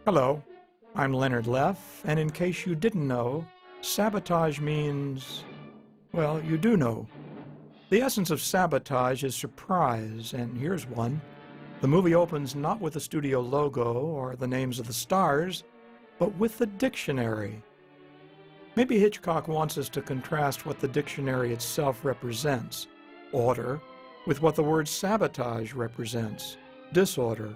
Hello, I'm Leonard Leff, and in case you didn't know, sabotage means, well, you do know. The essence of sabotage is surprise, and here's one. The movie opens not with the studio logo or the names of the stars, but with the dictionary. Maybe Hitchcock wants us to contrast what the dictionary itself represents, order, with what the word sabotage represents, disorder.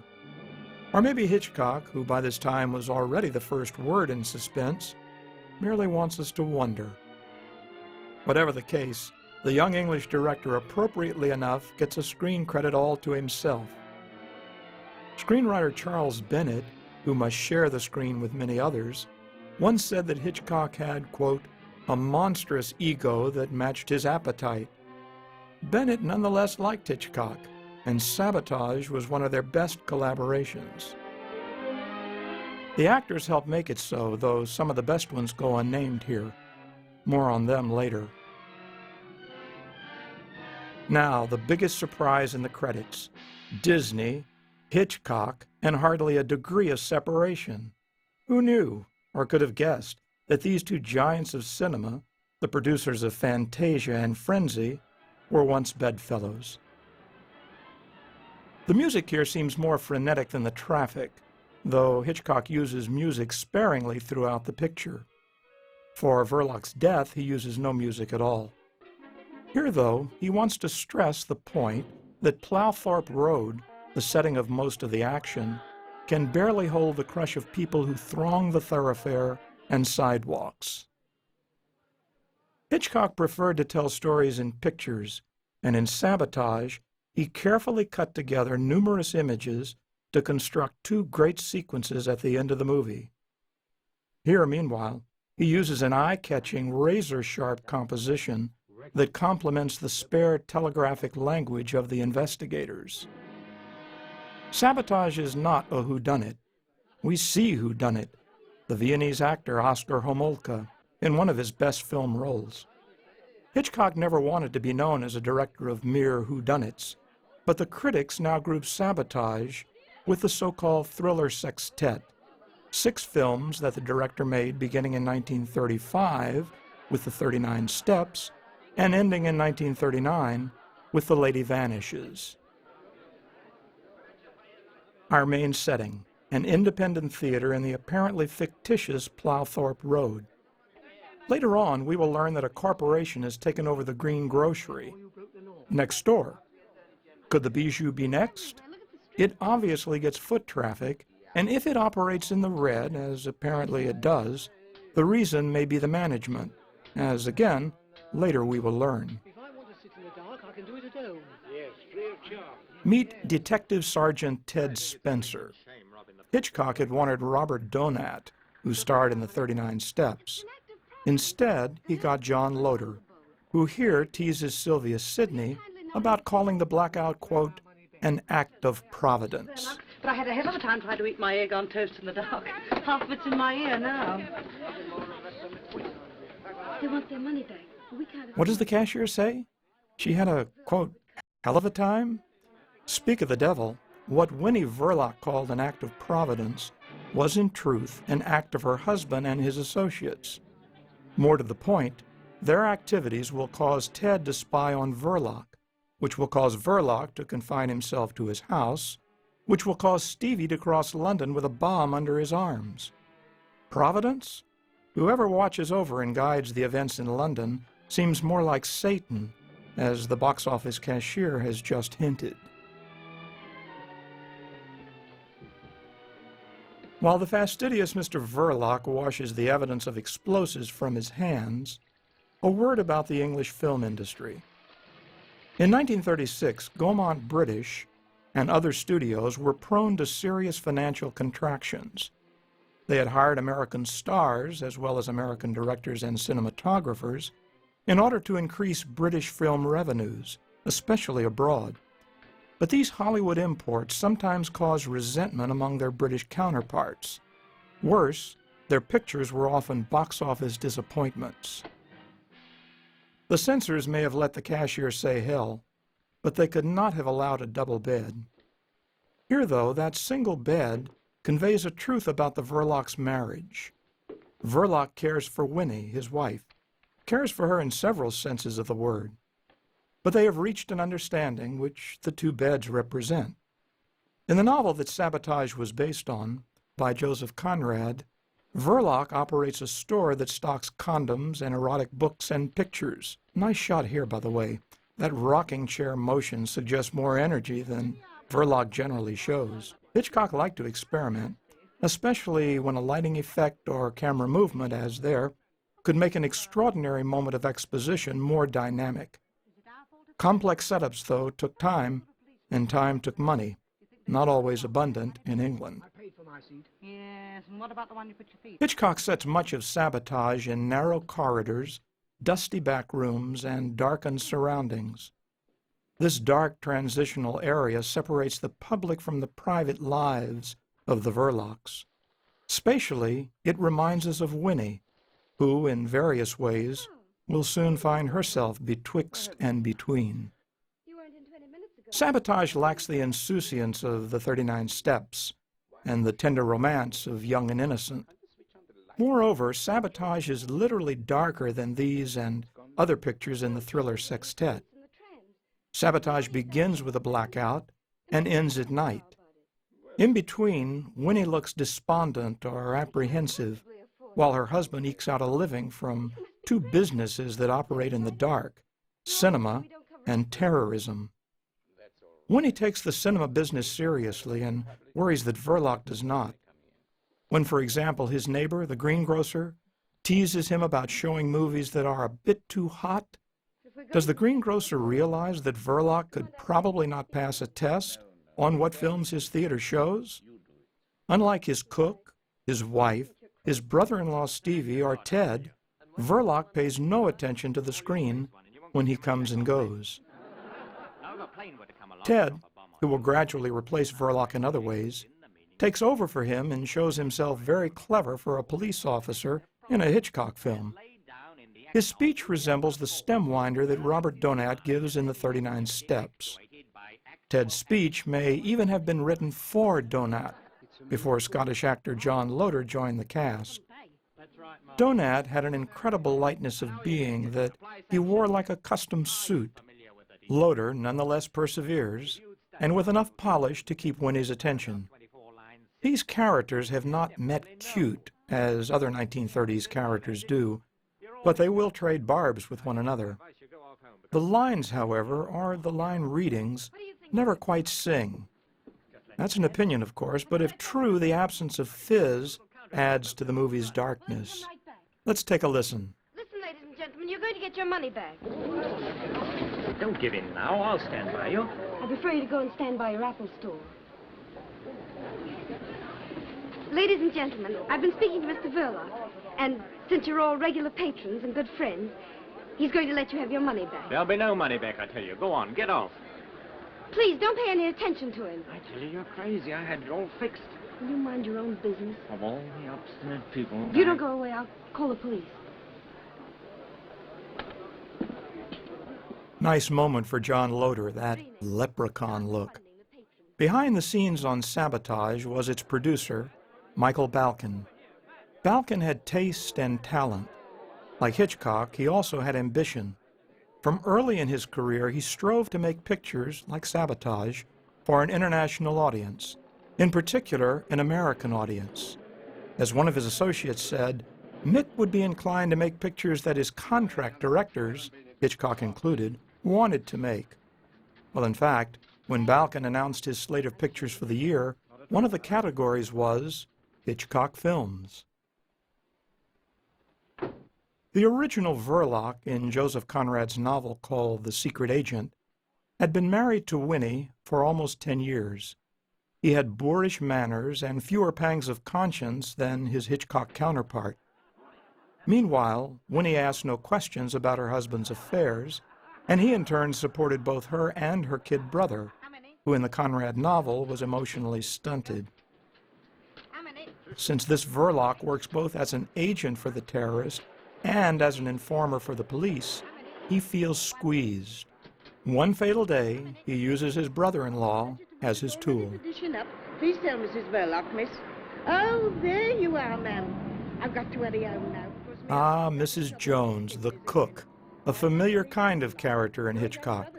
Or maybe Hitchcock, who by this time was already the first word in suspense, merely wants us to wonder. Whatever the case, the young English director, appropriately enough, gets a screen credit all to himself. Screenwriter Charles Bennett, who must share the screen with many others, once said that Hitchcock had, quote, a monstrous ego that matched his appetite. Bennett nonetheless liked Hitchcock, and Sabotage was one of their best collaborations. The actors helped make it so, though some of the best ones go unnamed here. More on them later. Now, the biggest surprise in the credits. Disney, Hitchcock, and hardly a degree of separation. Who knew, or could have guessed, that these two giants of cinema, the producers of Fantasia and Frenzy, were once bedfellows? The music here seems more frenetic than the traffic, though Hitchcock uses music sparingly throughout the picture. For Verloc's death, he uses no music at all. Here, though, he wants to stress the point that Plowthorpe Road, the setting of most of the action, can barely hold the crush of people who throng the thoroughfare and sidewalks. Hitchcock preferred to tell stories in pictures, and in Sabotage, he carefully cut together numerous images to construct two great sequences at the end of the movie. Here, meanwhile, he uses an eye-catching, razor-sharp composition that complements the spare telegraphic language of the investigators. Sabotage is not a whodunit. We see whodunit, the Viennese actor Oskar Homolka, in one of his best film roles. Hitchcock never wanted to be known as a director of mere whodunits, but the critics now group Sabotage with the so-called thriller sextet, 6 films that the director made beginning in 1935 with The 39 Steps and ending in 1939 with The Lady Vanishes. Our main setting, an independent theater in the apparently fictitious Plowthorpe Road. Later on, we will learn that a corporation has taken over the green grocery next door. Could the Bijou be next? It obviously gets foot traffic, and if it operates in the red, as apparently it does, the reason may be the management, as again, later we will learn. Meet Detective Sergeant Ted Spencer. Hitchcock had wanted Robert Donat, who starred in The 39 Steps. Instead, he got John Loder, who here teases Sylvia Sidney about calling the blackout, quote, an act of providence. But I had a hell of a time trying to eat my egg on toast in the dark. Half of it's in my ear now. They want their money back. What does the cashier say? She had a, quote, hell of a time? Speak of the devil, what Winnie Verloc called an act of providence was in truth an act of her husband and his associates. More to the point, their activities will cause Ted to spy on Verloc, which will cause Verloc to confine himself to his house, which will cause Stevie to cross London with a bomb under his arms. Providence? Whoever watches over and guides the events in London seems more like Satan, as the box office cashier has just hinted. While the fastidious Mr. Verloc washes the evidence of explosives from his hands, a word about the English film industry. In 1936, Gaumont British and other studios were prone to serious financial contractions. They had hired American stars, as well as American directors and cinematographers, in order to increase British film revenues, especially abroad. But these Hollywood imports sometimes caused resentment among their British counterparts. Worse, their pictures were often box office disappointments. The censors may have let the cashier say hell, but they could not have allowed a double bed. Here, though, that single bed conveys a truth about the Verloc's marriage. Verloc cares for Winnie, his wife, cares for her in several senses of the word. But they have reached an understanding which the two beds represent. In the novel that Sabotage was based on, by Joseph Conrad, Verloc operates a store that stocks condoms and erotic books and pictures. Nice shot here, by the way. That rocking chair motion suggests more energy than Verloc generally shows. Hitchcock liked to experiment, especially when a lighting effect or camera movement, as there, could make an extraordinary moment of exposition more dynamic. Complex setups, though, took time, and time took money, not always abundant in England. Yes, and what about the one you put your feet? Hitchcock sets much of Sabotage in narrow corridors, dusty back rooms, and darkened surroundings. This dark transitional area separates the public from the private lives of the Verlocs. Spatially, it reminds us of Winnie, who, in various ways, will soon find herself betwixt and between. Sabotage lacks the insouciance of the 39 Steps and the tender romance of Young and Innocent. Moreover, Sabotage is literally darker than these and other pictures in the thriller sextet. Sabotage begins with a blackout and ends at night. In between, Winnie looks despondent or apprehensive, while her husband ekes out a living from two businesses that operate in the dark, cinema and terrorism. Winnie takes the cinema business seriously and worries that Verloc does not. When, for example, his neighbor, the greengrocer, teases him about showing movies that are a bit too hot, does the greengrocer realize that Verloc could probably not pass a test on what films his theater shows? Unlike his cook, his wife, his brother-in-law Stevie, or Ted, Verloc pays no attention to the screen when he comes and goes. Ted, who will gradually replace Verloc in other ways, takes over for him and shows himself very clever for a police officer in a Hitchcock film. His speech resembles the stem winder that Robert Donat gives in the 39 Steps. Ted's speech may even have been written for Donat before Scottish actor John Loder joined the cast. Donat had an incredible lightness of being that he wore like a custom suit. Loder nonetheless perseveres, and with enough polish to keep Winnie's attention. These characters have not met cute, as other 1930s characters do, but they will trade barbs with one another. The lines, however, are the line readings, never quite sing. That's an opinion, of course, but if true, the absence of fizz adds to the movie's darkness. Let's take a listen. Listen, ladies and gentlemen, you're going to get your money back. Don't give in now. I'll stand by you. I prefer you to go and stand by your apple store. Ladies and gentlemen, I've been speaking to Mr. Verloc, and since you're all regular patrons and good friends, he's going to let you have your money back. There'll be no money back, I tell you. Go on, get off. Please, don't pay any attention to him. I tell you, you're crazy. I had it all fixed. Will you mind your own business? Of all the obstinate people... If you don't go away, I'll call the police. Nice moment for John Loder, that leprechaun look. Behind the scenes on Sabotage was its producer, Michael Balcon. Balcon had taste and talent. Like Hitchcock, he also had ambition. From early in his career, he strove to make pictures, like Sabotage, for an international audience, in particular, an American audience. As one of his associates said, Mick would be inclined to make pictures that his contract directors, Hitchcock included, wanted to make. Well, in fact, when Balcon announced his slate of pictures for the year, one of the categories was Hitchcock films. The original Verloc, in Joseph Conrad's novel called The Secret Agent, had been married to Winnie for almost 10 years. He had boorish manners and fewer pangs of conscience than his Hitchcock counterpart. Meanwhile, Winnie asked no questions about her husband's affairs, and he in turn supported both her and her kid brother, who in the Conrad novel was emotionally stunted. Since this Verloc works both as an agent for the terrorist and as an informer for the police, he feels squeezed. One fatal day, he uses his brother-in-law as his tool. Please tell Mrs. Verloc, miss. Oh, there you are, ma'am. I've got to hurry home now. Ah, Mrs. Jones, the cook, a familiar kind of character in Hitchcock.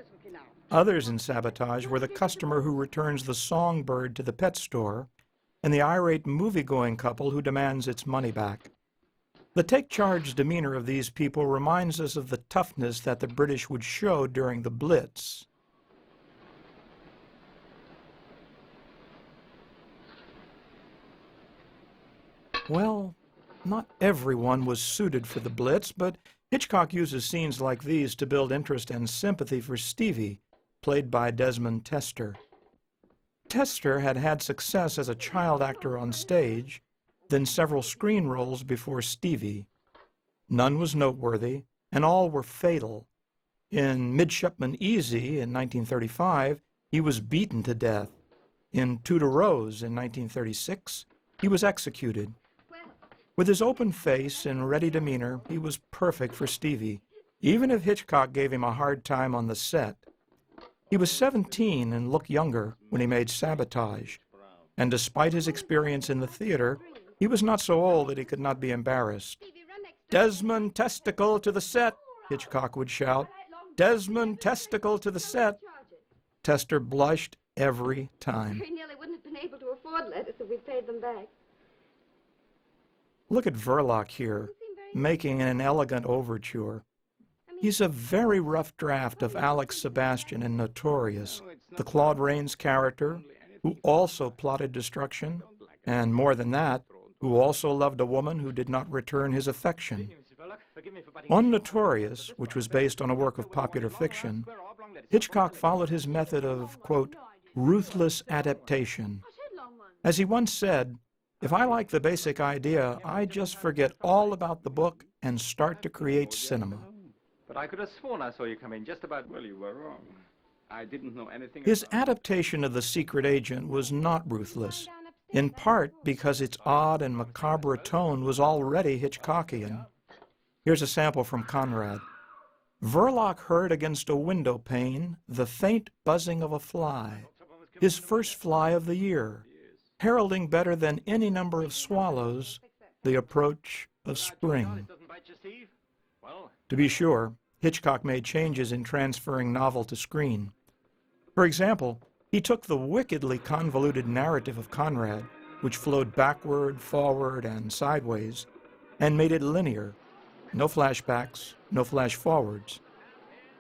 Others in Sabotage were the customer who returns the songbird to the pet store and the irate movie-going couple who demands its money back. The take-charge demeanor of these people reminds us of the toughness that the British would show during the Blitz. Well, not everyone was suited for the Blitz, but Hitchcock uses scenes like these to build interest and sympathy for Stevie, played by Desmond Tester. Tester had had success as a child actor on stage, then several screen roles before Stevie. None was noteworthy, and all were fatal. In Midshipman Easy in 1935, he was beaten to death. In Two to Rose in 1936, he was executed. With his open face and ready demeanor, he was perfect for Stevie, even if Hitchcock gave him a hard time on the set. He was 17 and looked younger when he made Sabotage, and despite his experience in the theater, he was not so old that he could not be embarrassed. "Desmond Testicle to the set," Hitchcock would shout. "Desmond Testicle to the set." Tester blushed every time. We nearly wouldn't have been able to afford letters if we paid them back. Look at Verloc here, making an elegant overture. He's a very rough draft of Alex Sebastian in Notorious, the Claude Rains character, who also plotted destruction, and more than that, who also loved a woman who did not return his affection. On Notorious, which was based on a work of popular fiction, Hitchcock followed his method of, quote, ruthless adaptation. As he once said, "If I like the basic idea, I just forget all about the book and start to create cinema." But I could have sworn I saw you come in just about... Well, you were wrong. I didn't know anything His about... adaptation of The Secret Agent was not ruthless, in part because its odd and macabre tone was already Hitchcockian. Here's a sample from Conrad. Verloc heard against a window pane the faint buzzing of a fly, his first fly of the year, heralding better than any number of swallows the approach of spring. To be sure, Hitchcock made changes in transferring novel to screen. For example, he took the wickedly convoluted narrative of Conrad, which flowed backward, forward, and sideways, and made it linear. No flashbacks, no flash-forwards.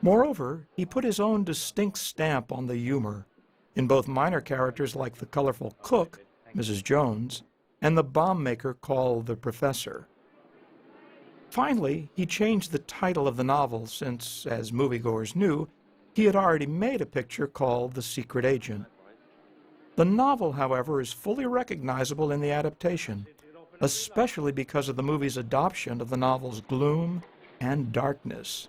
Moreover, he put his own distinct stamp on the humor, in both minor characters like the colorful cook, Mrs. Jones, and the bomb maker called the Professor. Finally, he changed the title of the novel since, as moviegoers knew, he had already made a picture called The Secret Agent. The novel, however, is fully recognizable in the adaptation, especially because of the movie's adoption of the novel's gloom and darkness.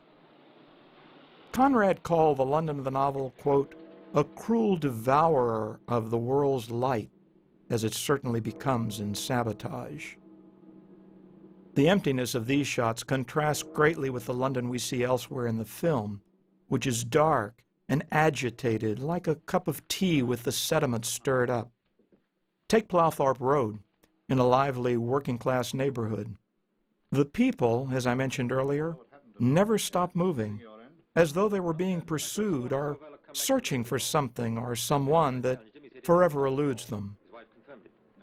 Conrad called the London of the novel, quote, a cruel devourer of the world's light, as it certainly becomes in Sabotage. The emptiness of these shots contrasts greatly with the London we see elsewhere in the film, which is dark and agitated like a cup of tea with the sediment stirred up. Take Plowthorpe Road, in a lively working-class neighborhood. The people, as I mentioned earlier, never stop moving, as though they were being pursued or searching for something or someone that forever eludes them.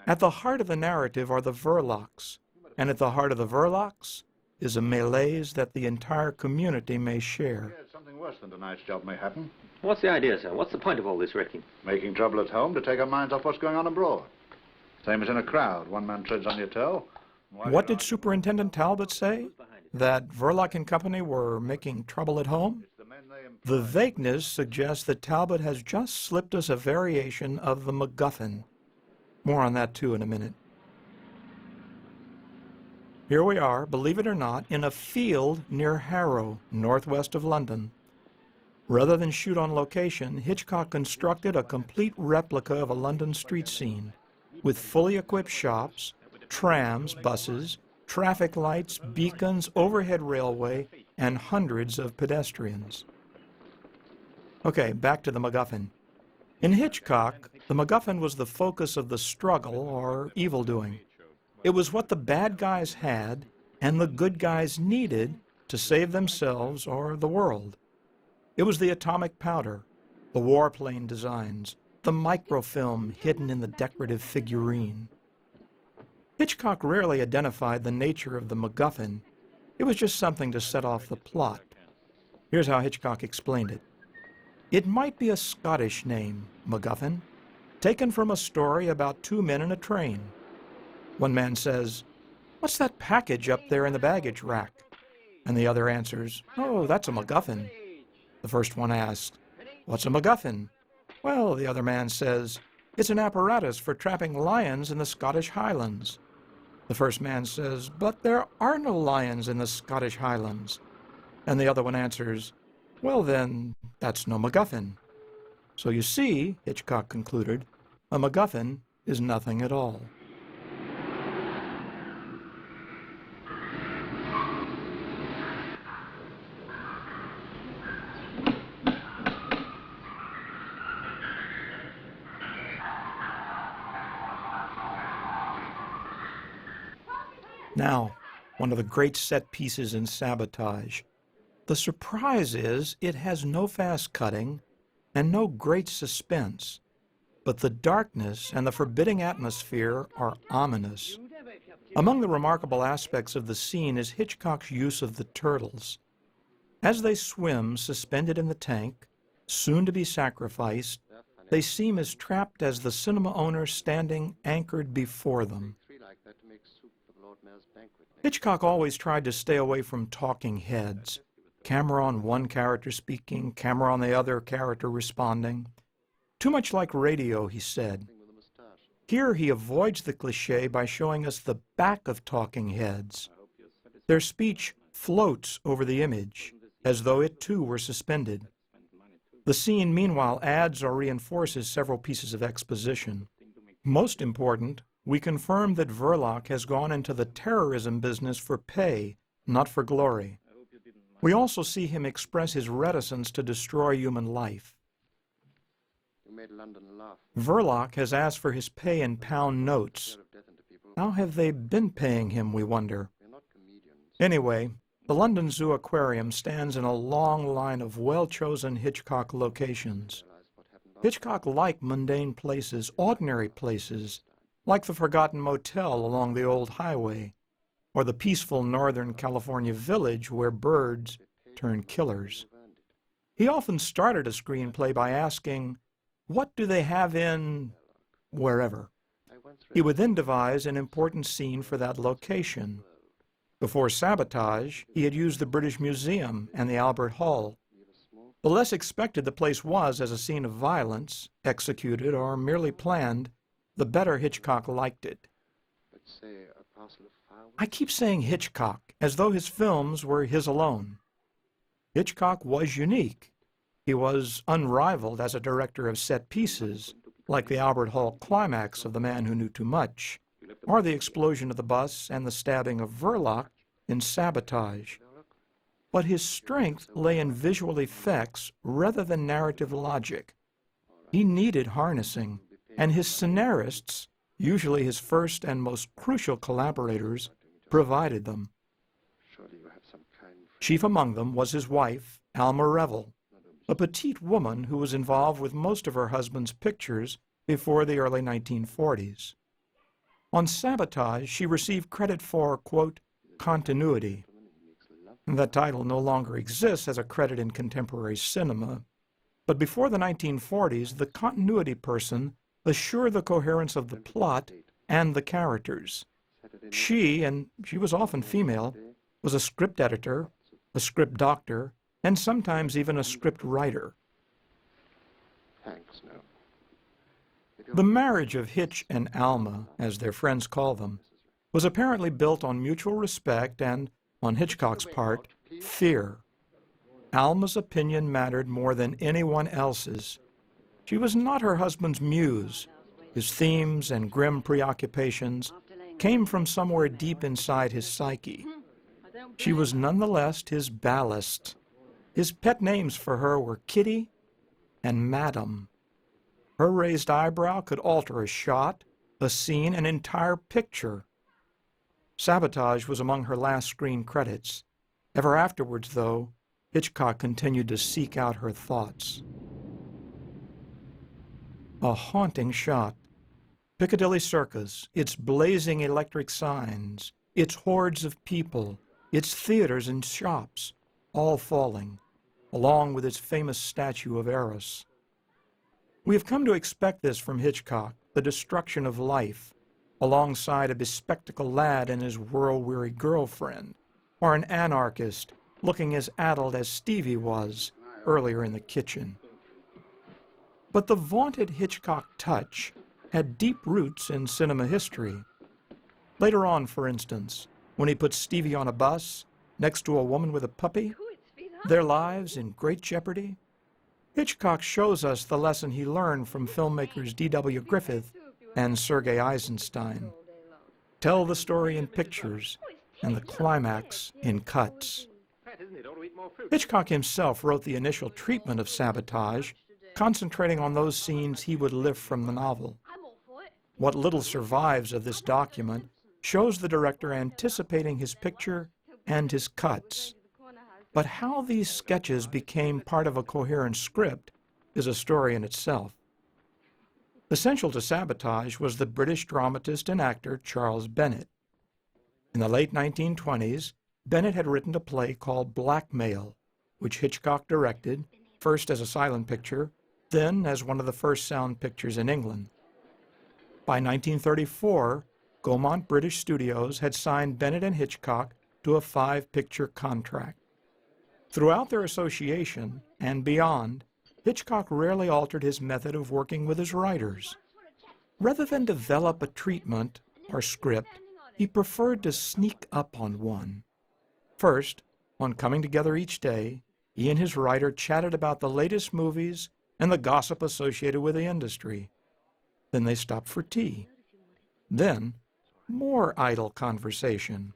At the heart of the narrative are the Verlocs, and at the heart of the Verlocs is a malaise that the entire community may share. It's something worse than tonight's job may happen. What's the idea, sir? What's the point of all this wrecking? Making trouble at home to take our minds off what's going on abroad. Same as in a crowd. One man treads on your toe. What did Superintendent Talbot say? That Verloc and company were making trouble at home? The vagueness suggests that Talbot has just slipped us a variation of the MacGuffin. More on that, too, in a minute. Here we are, believe it or not, in a field near Harrow, northwest of London. Rather than shoot on location, Hitchcock constructed a complete replica of a London street scene, with fully equipped shops, trams, buses, traffic lights, beacons, overhead railway, and hundreds of pedestrians. Okay, back to the MacGuffin. In Hitchcock, the MacGuffin was the focus of the struggle or evil-doing. It was what the bad guys had and the good guys needed to save themselves or the world. It was the atomic powder, the warplane designs, the microfilm hidden in the decorative figurine. Hitchcock rarely identified the nature of the MacGuffin. It was just something to set off the plot. Here's how Hitchcock explained it. It might be a Scottish name, MacGuffin, taken from a story about two men in a train. One man says, "What's that package up there in the baggage rack?" And the other answers, "Oh, that's a MacGuffin." The first one asks, "What's a MacGuffin?" Well, the other man says, "It's an apparatus for trapping lions in the Scottish Highlands." The first man says, "But there are no lions in the Scottish Highlands." And the other one answers, "Well then, that's no MacGuffin." So you see, Hitchcock concluded, a MacGuffin is nothing at all. Now, one of the great set pieces in Sabotage. The surprise is it has no fast cutting and no great suspense, but the darkness and the forbidding atmosphere are ominous. Among the remarkable aspects of the scene is Hitchcock's use of the turtles. As they swim suspended in the tank, soon to be sacrificed, they seem as trapped as the cinema owner standing anchored before them. Hitchcock always tried to stay away from talking heads. Camera on one character speaking, camera on the other character responding. Too much like radio, he said. Here he avoids the cliché by showing us the back of talking heads. Their speech floats over the image, as though it too were suspended. The scene, meanwhile, adds or reinforces several pieces of exposition. Most important, we confirm that Verloc has gone into the terrorism business for pay, not for glory. We also see him express his reticence to destroy human life. Verloc has asked for his pay in pound notes. How have they been paying him, we wonder? Anyway, the London Zoo aquarium stands in a long line of well-chosen Hitchcock locations. Hitchcock liked mundane places, ordinary places, like the forgotten motel along the old highway, or the peaceful Northern California village where birds turn killers. He often started a screenplay by asking, "What do they have in wherever?" He would then devise an important scene for that location. Before Sabotage, he had used the British Museum and the Albert Hall. The less expected the place was as a scene of violence, executed or merely planned, the better Hitchcock liked it. I keep saying Hitchcock, as though his films were his alone. Hitchcock was unique. He was unrivaled as a director of set pieces, like the Albert Hall climax of The Man Who Knew Too Much, or the explosion of the bus and the stabbing of Verloc in Sabotage. But his strength lay in visual effects rather than narrative logic. He needed harnessing, and his scenarists, usually his first and most crucial collaborators, provided them. Chief among them was his wife, Alma Revel, a petite woman who was involved with most of her husband's pictures before the early 1940s. On Sabotage, she received credit for, quote, continuity. That title no longer exists as a credit in contemporary cinema, but before the 1940s, the continuity person assured the coherence of the plot and the characters. She, and she was often female, was a script editor, a script doctor, and sometimes even a script writer. The marriage of Hitch and Alma, as their friends call them, was apparently built on mutual respect and, on Hitchcock's part, fear. Alma's opinion mattered more than anyone else's. She was not her husband's muse. His themes and grim preoccupations came from somewhere deep inside his psyche. She was nonetheless his ballast. His pet names for her were Kitty and Madam. Her raised eyebrow could alter a shot, a scene, an entire picture. Sabotage was among her last screen credits. Ever afterwards, though, Hitchcock continued to seek out her thoughts. A haunting shot. Piccadilly Circus, its blazing electric signs, its hordes of people, its theaters and shops, all falling, along with its famous statue of Eros. We have come to expect this from Hitchcock, the destruction of life, alongside a bespectacled lad and his world-weary girlfriend, or an anarchist looking as addled as Stevie was earlier in the kitchen. But the vaunted Hitchcock touch had deep roots in cinema history. Later on, for instance, when he put Stevie on a bus next to a woman with a puppy, their lives in great jeopardy, Hitchcock shows us the lesson he learned from filmmakers D.W. Griffith and Sergei Eisenstein. Tell the story in pictures and the climax in cuts. Hitchcock himself wrote the initial treatment of Sabotage, concentrating on those scenes he would lift from the novel. What little survives of this document shows the director anticipating his picture and his cuts. But how these sketches became part of a coherent script is a story in itself. Essential to Sabotage was the British dramatist and actor Charles Bennett. In the late 1920s, Bennett had written a play called Blackmail, which Hitchcock directed, first as a silent picture, then as one of the first sound pictures in England. By 1934, Gaumont British Studios had signed Bennett and Hitchcock to a 5-picture contract. Throughout their association and beyond, Hitchcock rarely altered his method of working with his writers. Rather than develop a treatment or script, he preferred to sneak up on one. First, on coming together each day, he and his writer chatted about the latest movies and the gossip associated with the industry. Then they stopped for tea. Then, more idle conversation.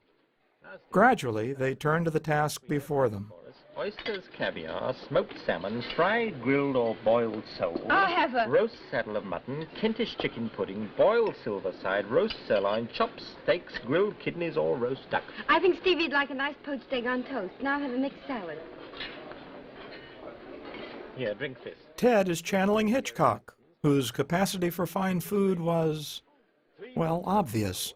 Gradually, they turned to the task before them. Oysters, caviar, smoked salmon, fried, grilled or boiled sole. I'll have a... Roast saddle of mutton, Kentish chicken pudding, boiled silver side, roast sirloin, chopped steaks, grilled kidneys or roast duck. I think Stevie'd like a nice poached egg on toast. Now I'll have a mixed salad. Here, drink this. Ted is channeling Hitchcock, whose capacity for fine food was, well, obvious.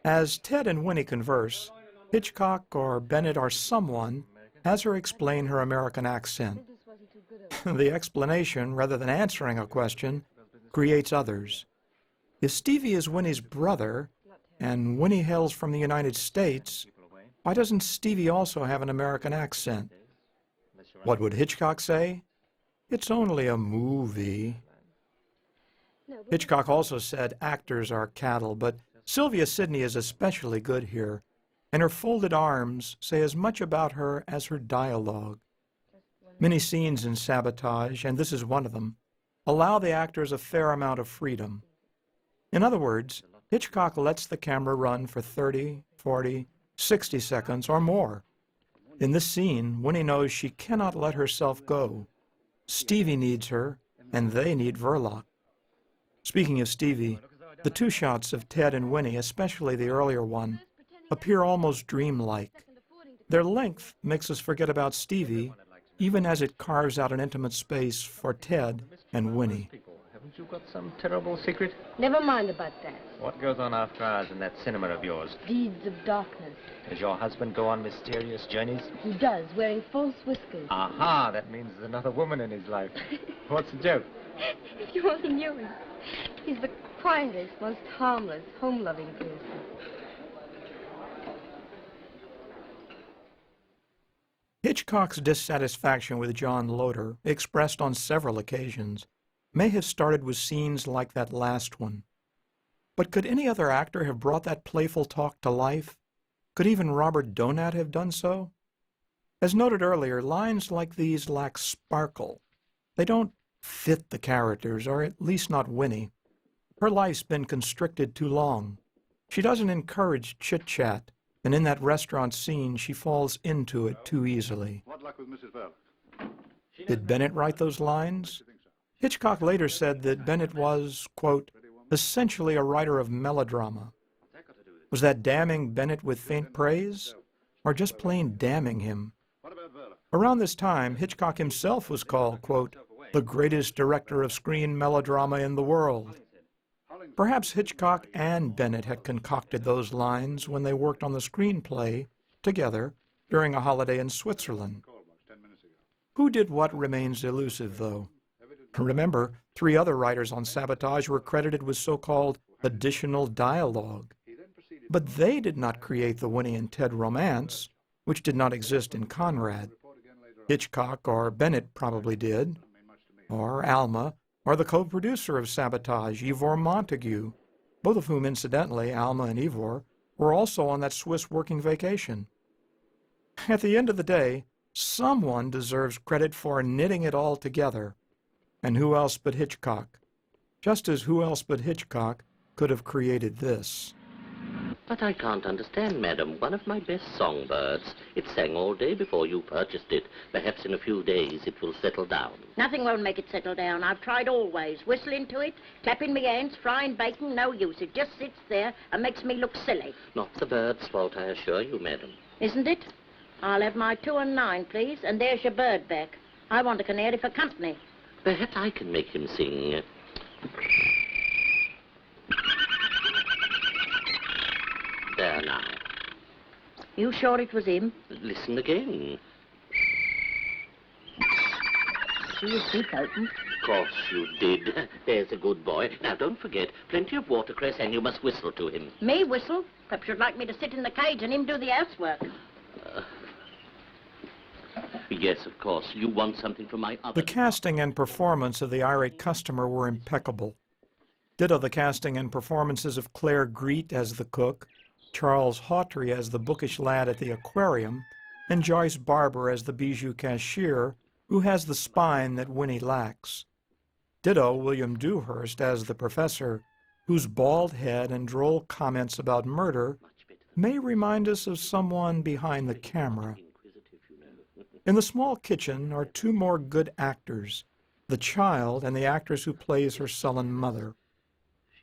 As Ted and Winnie converse, Hitchcock or Bennett or someone has her explain her American accent. The explanation, rather than answering a question, creates others. If Stevie is Winnie's brother, and Winnie hails from the United States, why doesn't Stevie also have an American accent? What would Hitchcock say? It's only a movie. Hitchcock also said actors are cattle, but Sylvia Sidney is especially good here, and her folded arms say as much about her as her dialogue. Many scenes in Sabotage, and this is one of them, allow the actors a fair amount of freedom. In other words, Hitchcock lets the camera run for 30, 40, 60 seconds or more. In this scene, Winnie knows she cannot let herself go. Stevie needs her, and they need Verloc. Speaking of Stevie, the two shots of Ted and Winnie, especially the earlier one, appear almost dreamlike. Their length makes us forget about Stevie, even as it carves out an intimate space for Ted and Winnie. Haven't you got some terrible secret? Never mind about that. What goes on after hours in that cinema of yours? Deeds of darkness. Does your husband go on mysterious journeys? He does, wearing false whiskers. Aha, that means there's another woman in his life. What's the joke? If you only knew him. He's the quietest, most harmless, home-loving person. Hitchcock's dissatisfaction with John Loder, expressed on several occasions, may have started with scenes like that last one. But could any other actor have brought that playful talk to life? Could even Robert Donat have done so? As noted earlier, lines like these lack sparkle. They don't fit the characters, or at least not Winnie. Her life's been constricted too long. She doesn't encourage chit-chat, and in that restaurant scene she falls into it too easily. What luck with Mrs. Verloc? Did Bennett write those lines? Hitchcock later said that Bennett was, quote, essentially a writer of melodrama. Was that damning Bennett with faint praise, or just plain damning him? Around this time, Hitchcock himself was called, quote, the greatest director of screen melodrama in the world. Perhaps Hitchcock and Bennett had concocted those lines when they worked on the screenplay together during a holiday in Switzerland. Who did what remains elusive, though. Remember, 3 other writers on Sabotage were credited with so-called additional dialogue. But they did not create the Winnie and Ted romance, which did not exist in Conrad. Hitchcock or Bennett probably did, or Alma, or the co-producer of Sabotage, Ivor Montague, both of whom, incidentally, Alma and Ivor, were also on that Swiss working vacation. At the end of the day, someone deserves credit for knitting it all together. And who else but Hitchcock? Just as who else but Hitchcock could have created this. But I can't understand, madam. One of my best songbirds. It sang all day before you purchased it. Perhaps in a few days it will settle down. Nothing won't make it settle down. I've tried always. Whistling to it, clapping my hands, frying bacon, no use. It just sits there and makes me look silly. Not the bird's fault, I assure you, madam. Isn't it? I'll have my 2 and 9, please, and there's your bird back. I want a canary for company. Perhaps I can make him sing. There now. You sure it was him? Listen again. See his beak open? Of course you did. There's a good boy. Now, don't forget, plenty of watercress, and you must whistle to him. Me whistle? Perhaps you'd like me to sit in the cage and him do the housework. Yes, of course. You want something from my other... The casting and performance of the irate customer were impeccable. Ditto the casting and performances of Claire Greet as the cook, Charles Hawtrey as the bookish lad at the aquarium, and Joyce Barbour as the bijou cashier, who has the spine that Winnie lacks. Ditto William Dewhurst as the professor, whose bald head and droll comments about murder may remind us of someone behind the camera. In the small kitchen are 2 more good actors, the child and the actress who plays her sullen mother.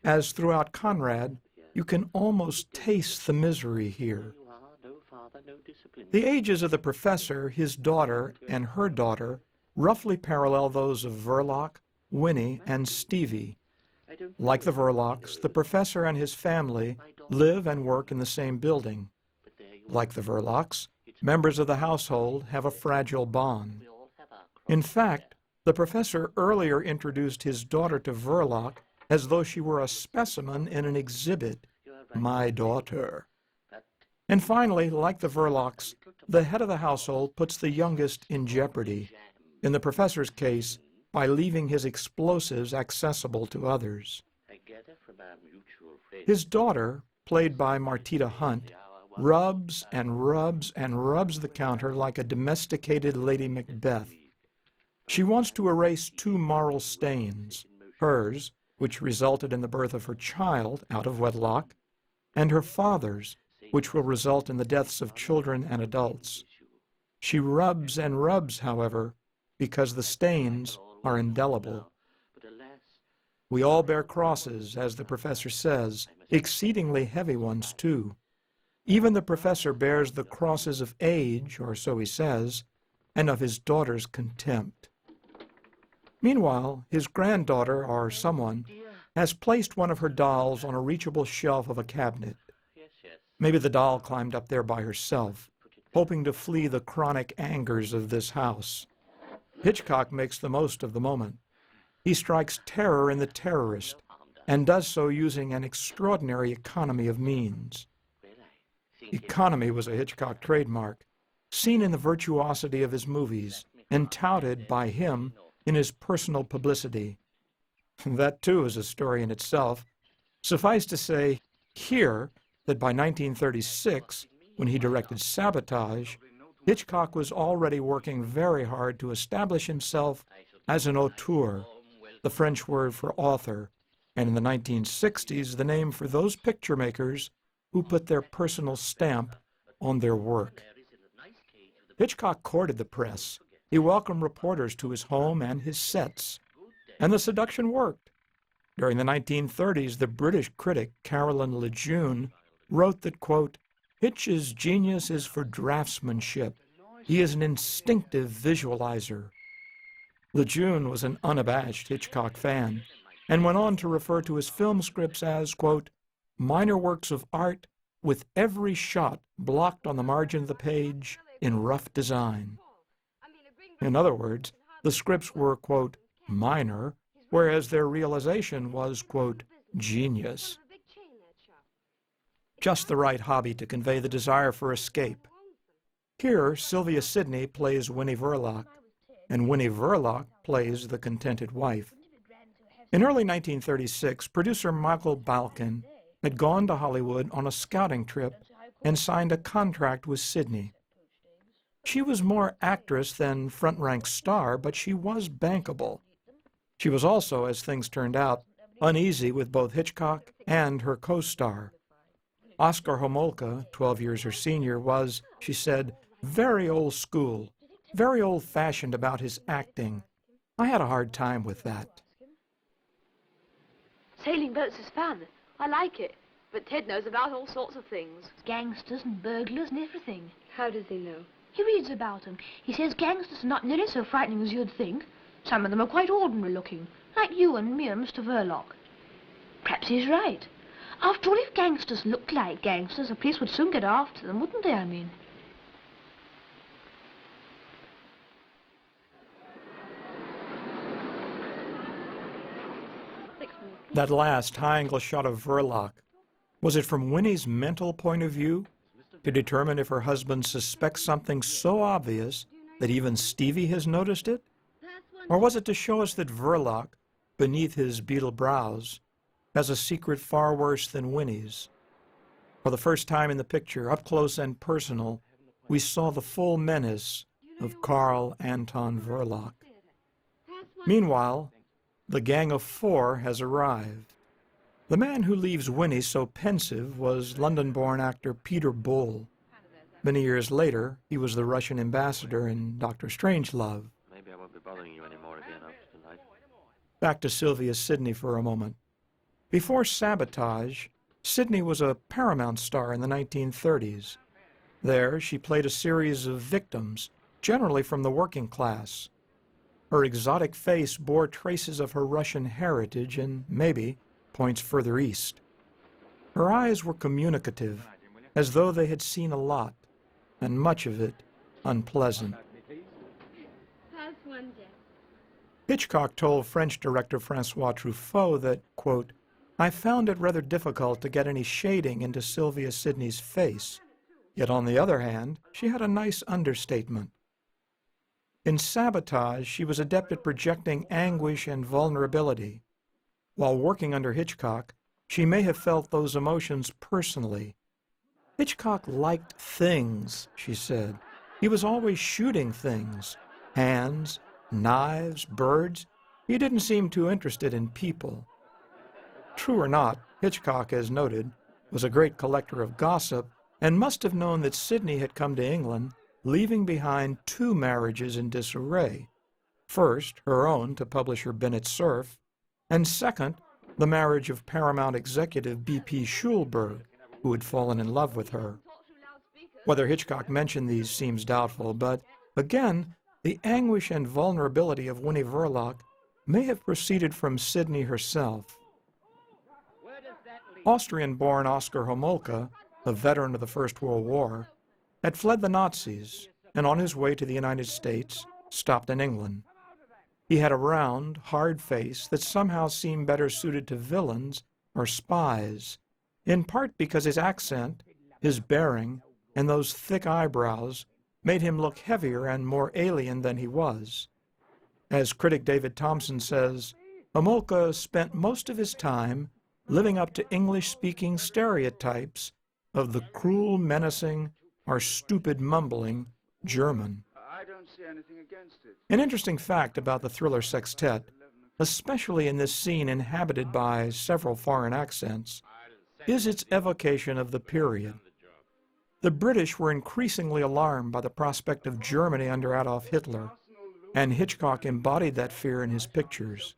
As throughout Conrad, you can almost taste the misery here. The ages of the professor, his daughter, and her daughter roughly parallel those of Verloc, Winnie, and Stevie. Like the Verlocs, the professor and his family live and work in the same building. Like the Verlocs, members of the household have a fragile bond. In fact, the professor earlier introduced his daughter to Verloc as though she were a specimen in an exhibit, my daughter. And finally, like the Verlocs, the head of the household puts the youngest in jeopardy, in the professor's case, by leaving his explosives accessible to others. His daughter, played by Martita Hunt, rubs and rubs and rubs the counter like a domesticated Lady Macbeth. She wants to erase 2 moral stains, hers, which resulted in the birth of her child out of wedlock, and her father's, which will result in the deaths of children and adults. She rubs and rubs, however, because the stains are indelible. We all bear crosses, as the professor says, exceedingly heavy ones, too. Even the professor bears the crosses of age, or so he says, and of his daughter's contempt. Meanwhile, his granddaughter, or someone, has placed one of her dolls on a reachable shelf of a cabinet. Maybe the doll climbed up there by herself, hoping to flee the chronic angers of this house. Hitchcock makes the most of the moment. He strikes terror in the terrorist, and does so using an extraordinary economy of means. Economy was a Hitchcock trademark, seen in the virtuosity of his movies, and touted by him in his personal publicity. That, too, is a story in itself. Suffice to say here that by 1936, when he directed Sabotage, Hitchcock was already working very hard to establish himself as an auteur, the French word for author, and in the 1960s, the name for those picture makers who put their personal stamp on their work. Hitchcock courted the press. He welcomed reporters to his home and his sets. And the seduction worked. During the 1930s, the British critic Caroline Lejeune wrote that, quote, Hitch's genius is for draftsmanship. He is an instinctive visualizer. Lejeune was an unabashed Hitchcock fan and went on to refer to his film scripts as, quote, minor works of art with every shot blocked on the margin of the page in rough design. In other words, the scripts were, quote, minor, whereas their realization was, quote, genius. Just the right hobby to convey the desire for escape. Here, Sylvia Sidney plays Winnie Verloc, and Winnie Verloc plays the contented wife. In early 1936, producer Michael Balcon had gone to Hollywood on a scouting trip and signed a contract with Sidney. She was more actress than front-rank star, but she was bankable. She was also, as things turned out, uneasy with both Hitchcock and her co-star. Oskar Homolka, 12 years her senior, was, she said, very old school, very old-fashioned about his acting. I had a hard time with that. Sailing boats is fun. I like it. But Ted knows about all sorts of things. Gangsters and burglars and everything. How does he know? He reads about them. He says gangsters are not nearly so frightening as you'd think. Some of them are quite ordinary looking, like you and me and Mr. Verloc. Perhaps he's right. After all, if gangsters looked like gangsters, the police would soon get after them, wouldn't they, I mean? That last high-angle shot of Verloc, was it from Winnie's mental point of view to determine if her husband suspects something so obvious that even Stevie has noticed it? Or was it to show us that Verloc, beneath his beetle brows, has a secret far worse than Winnie's? For the first time in the picture, up close and personal, we saw the full menace of Karl Anton Verloc. Meanwhile, the gang of four has arrived. The man who leaves Winnie so pensive was London-born actor Peter Bull. Many years later, he was the Russian ambassador in Dr. Strangelove. Maybe I won't be bothering you anymore again after tonight. Back to Sylvia Sidney for a moment. Before Sabotage, Sidney was a Paramount star in the 1930s. There, she played a series of victims, generally from the working class. Her exotic face bore traces of her Russian heritage and, maybe, points further east. Her eyes were communicative, as though they had seen a lot, and much of it unpleasant. Hitchcock told French director François Truffaut that, quote, I found it rather difficult to get any shading into Sylvia Sidney's face, yet on the other hand, she had a nice understatement. In Sabotage, she was adept at projecting anguish and vulnerability. While working under Hitchcock, she may have felt those emotions personally. Hitchcock liked things, she said. He was always shooting things. Hands, knives, birds. He didn't seem too interested in people. True or not, Hitchcock, as noted, was a great collector of gossip and must have known that Sidney had come to England, leaving behind 2 marriages in disarray. First, her own to publisher Bennett Cerf, and second, the marriage of Paramount executive B.P. Schulberg, who had fallen in love with her. Whether Hitchcock mentioned these seems doubtful, but, again, the anguish and vulnerability of Winnie Verloc may have proceeded from Sidney herself. Austrian-born Oskar Homolka, a veteran of the First World War, had fled the Nazis and on his way to the United States stopped in England. He had a round, hard face that somehow seemed better suited to villains or spies, in part because his accent, his bearing, and those thick eyebrows made him look heavier and more alien than he was. As critic David Thompson says, Homolka spent most of his time living up to English-speaking stereotypes of the cruel, menacing, or stupid mumbling German. I don't see anything against it. An interesting fact about the thriller sextet, especially in this scene inhabited by several foreign accents, is its evocation of the period. The British were increasingly alarmed by the prospect of Germany under Adolf Hitler, and Hitchcock embodied that fear in his pictures.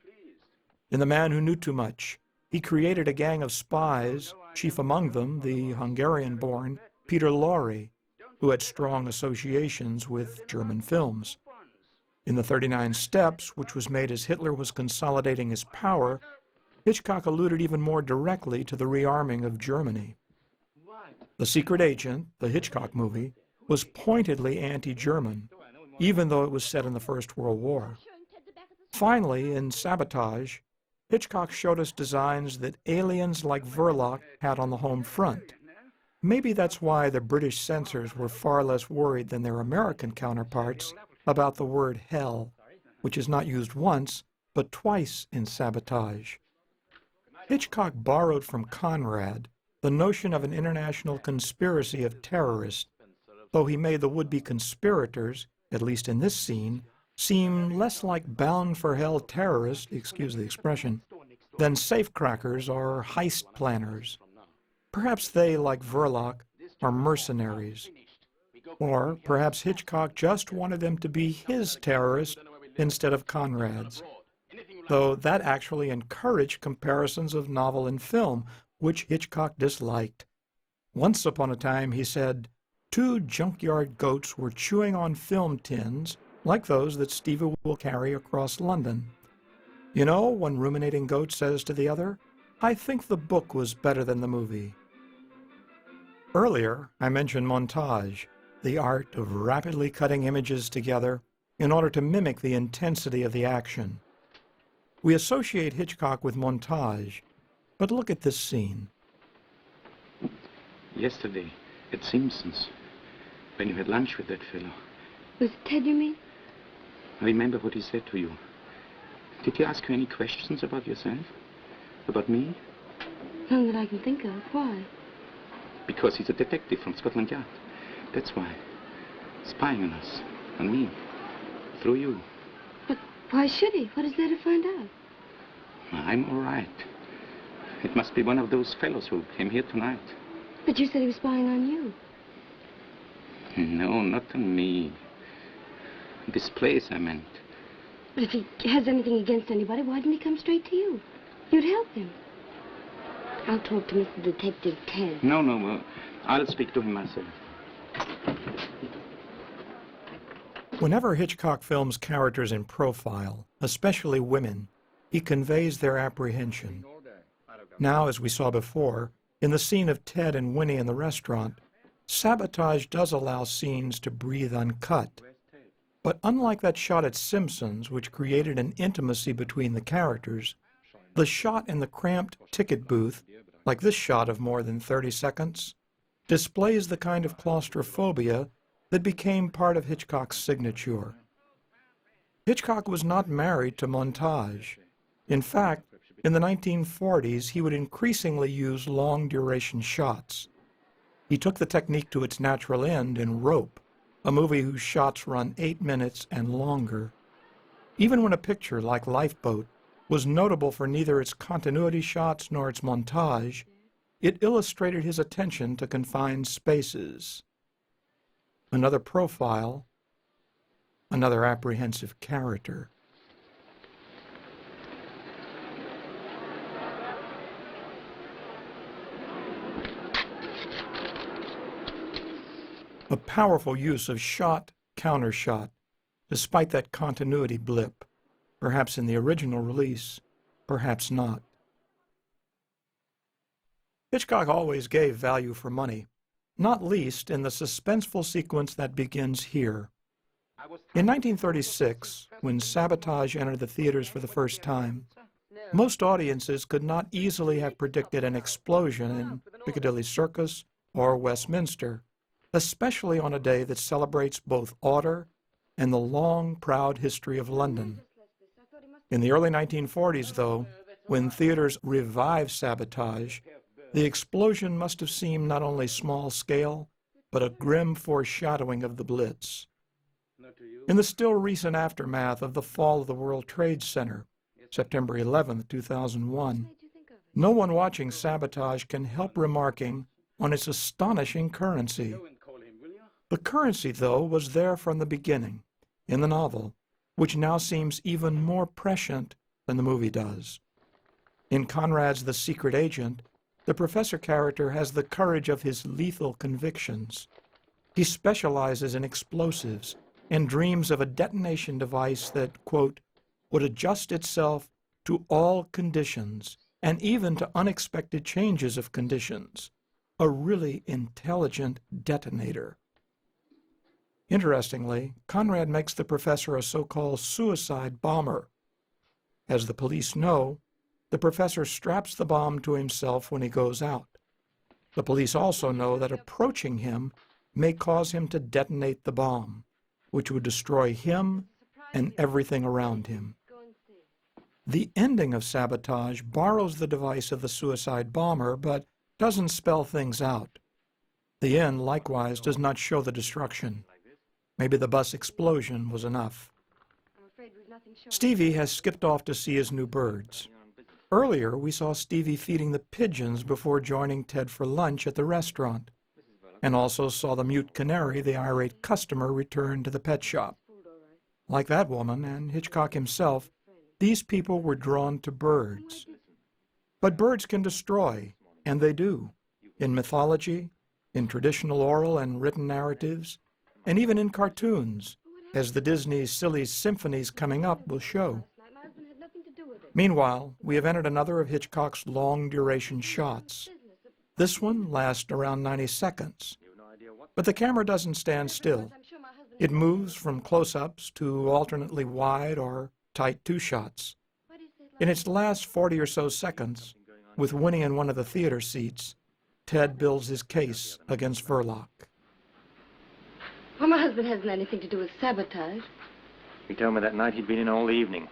In The Man Who Knew Too Much, he created a gang of spies, chief among them the Hungarian-born Peter Lorre, who had strong associations with German films. In The 39 Steps, which was made as Hitler was consolidating his power, Hitchcock alluded even more directly to the rearming of Germany. The Secret Agent, the Hitchcock movie, was pointedly anti-German, even though it was set in the First World War. Finally, in Sabotage, Hitchcock showed us designs that aliens like Verloc had on the home front. Maybe that's why the British censors were far less worried than their American counterparts about the word hell, which is not used once, but twice in Sabotage. Hitchcock borrowed from Conrad the notion of an international conspiracy of terrorists, though he made the would-be conspirators, at least in this scene, seem less like bound-for-hell terrorists, excuse the expression, than safecrackers or heist planners. Perhaps they, like Verloc, are mercenaries. Or perhaps Hitchcock just wanted them to be his terrorists instead of Conrad's, though that actually encouraged comparisons of novel and film, which Hitchcock disliked. Once upon a time, he said, 2 junkyard goats were chewing on film tins like those that Stevie will carry across London. You know, one ruminating goat says to the other, I think the book was better than the movie. Earlier, I mentioned montage, the art of rapidly cutting images together in order to mimic the intensity of the action. We associate Hitchcock with montage, but look at this scene. Yesterday, at Simpson's, when you had lunch with that fellow. Was it Ted, you mean? I remember what he said to you. Did he ask you any questions about yourself? About me? None that I can think of. Why? Because he's a detective from Scotland Yard. That's why. Spying on us. On me. Through you. But why should he? What is there to find out? I'm all right. It must be one of those fellows who came here tonight. But you said he was spying on you. No, not on me. This place, I meant. But if he has anything against anybody, why didn't he come straight to you? You'd help him. I'll talk to Mr. Detective Ted. No, I'll speak to him myself. Whenever Hitchcock films characters in profile, especially women, he conveys their apprehension. Now, as we saw before, in the scene of Ted and Winnie in the restaurant, Sabotage does allow scenes to breathe uncut. But unlike that shot at Simpson's, which created an intimacy between the characters, the shot in the cramped ticket booth, like this shot of more than 30 seconds, displays the kind of claustrophobia that became part of Hitchcock's signature. Hitchcock was not married to montage. In fact, in the 1940s, he would increasingly use long-duration shots. He took the technique to its natural end in Rope, a movie whose shots run 8 minutes and longer. Even when a picture like Lifeboat was notable for neither its continuity shots nor its montage, it illustrated his attention to confined spaces. Another profile, another apprehensive character. A powerful use of shot, countershot, despite that continuity blip, perhaps in the original release, perhaps not. Hitchcock always gave value for money, not least in the suspenseful sequence that begins here. In 1936, when Sabotage entered the theaters for the first time, most audiences could not easily have predicted an explosion in Piccadilly Circus or Westminster, especially on a day that celebrates both order and the long, proud history of London. In the early 1940s, though, when theaters revived Sabotage, the explosion must have seemed not only small-scale, but a grim foreshadowing of the Blitz. In the still recent aftermath of the fall of the World Trade Center, September 11, 2001, no one watching Sabotage can help remarking on its astonishing currency. The currency, though, was there from the beginning, in the novel, which now seems even more prescient than the movie does. In Conrad's The Secret Agent, the professor character has the courage of his lethal convictions. He specializes in explosives and dreams of a detonation device that, quote, would adjust itself to all conditions and even to unexpected changes of conditions. A really intelligent detonator. Interestingly, Conrad makes the professor a so-called suicide bomber. As the police know, the professor straps the bomb to himself when he goes out. The police also know that approaching him may cause him to detonate the bomb, which would destroy him and everything around him. The ending of Sabotage borrows the device of the suicide bomber, but doesn't spell things out. The end, likewise, does not show the destruction. Maybe the bus explosion was enough. Stevie has skipped off to see his new birds. Earlier, we saw Stevie feeding the pigeons before joining Ted for lunch at the restaurant, and also saw the mute canary the irate customer return to the pet shop. Like that woman and Hitchcock himself, these people were drawn to birds. But birds can destroy, and they do, in mythology, in traditional oral and written narratives, and even in cartoons, as the Disney silly symphonies coming up will show. Meanwhile, we have entered another of Hitchcock's long-duration shots. This one lasts around 90 seconds. But the camera doesn't stand still. It moves from close-ups to alternately wide or tight two-shots. In its last 40 or so seconds, with Winnie in one of the theater seats, Ted builds his case against Verloc. Well, my husband hasn't anything to do with Sabotage. He told me that night he'd been in all the evening.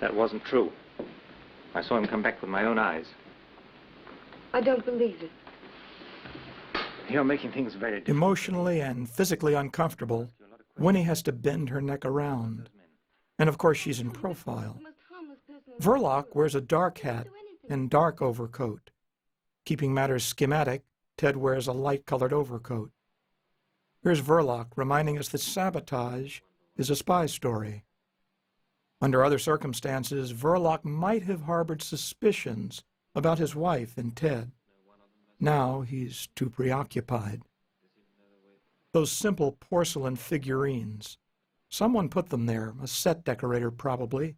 That wasn't true. I saw him come back with my own eyes. I don't believe it. You're making things very difficult. Emotionally and physically uncomfortable, Winnie has to bend her neck around. And of course she's in profile. Verloc wears a dark hat and dark overcoat. Keeping matters schematic, Ted wears a light-colored overcoat. Here's Verloc reminding us that Sabotage is a spy story. Under other circumstances, Verloc might have harbored suspicions about his wife and Ted. Now he's too preoccupied. Those simple porcelain figurines. Someone put them there, a set decorator probably,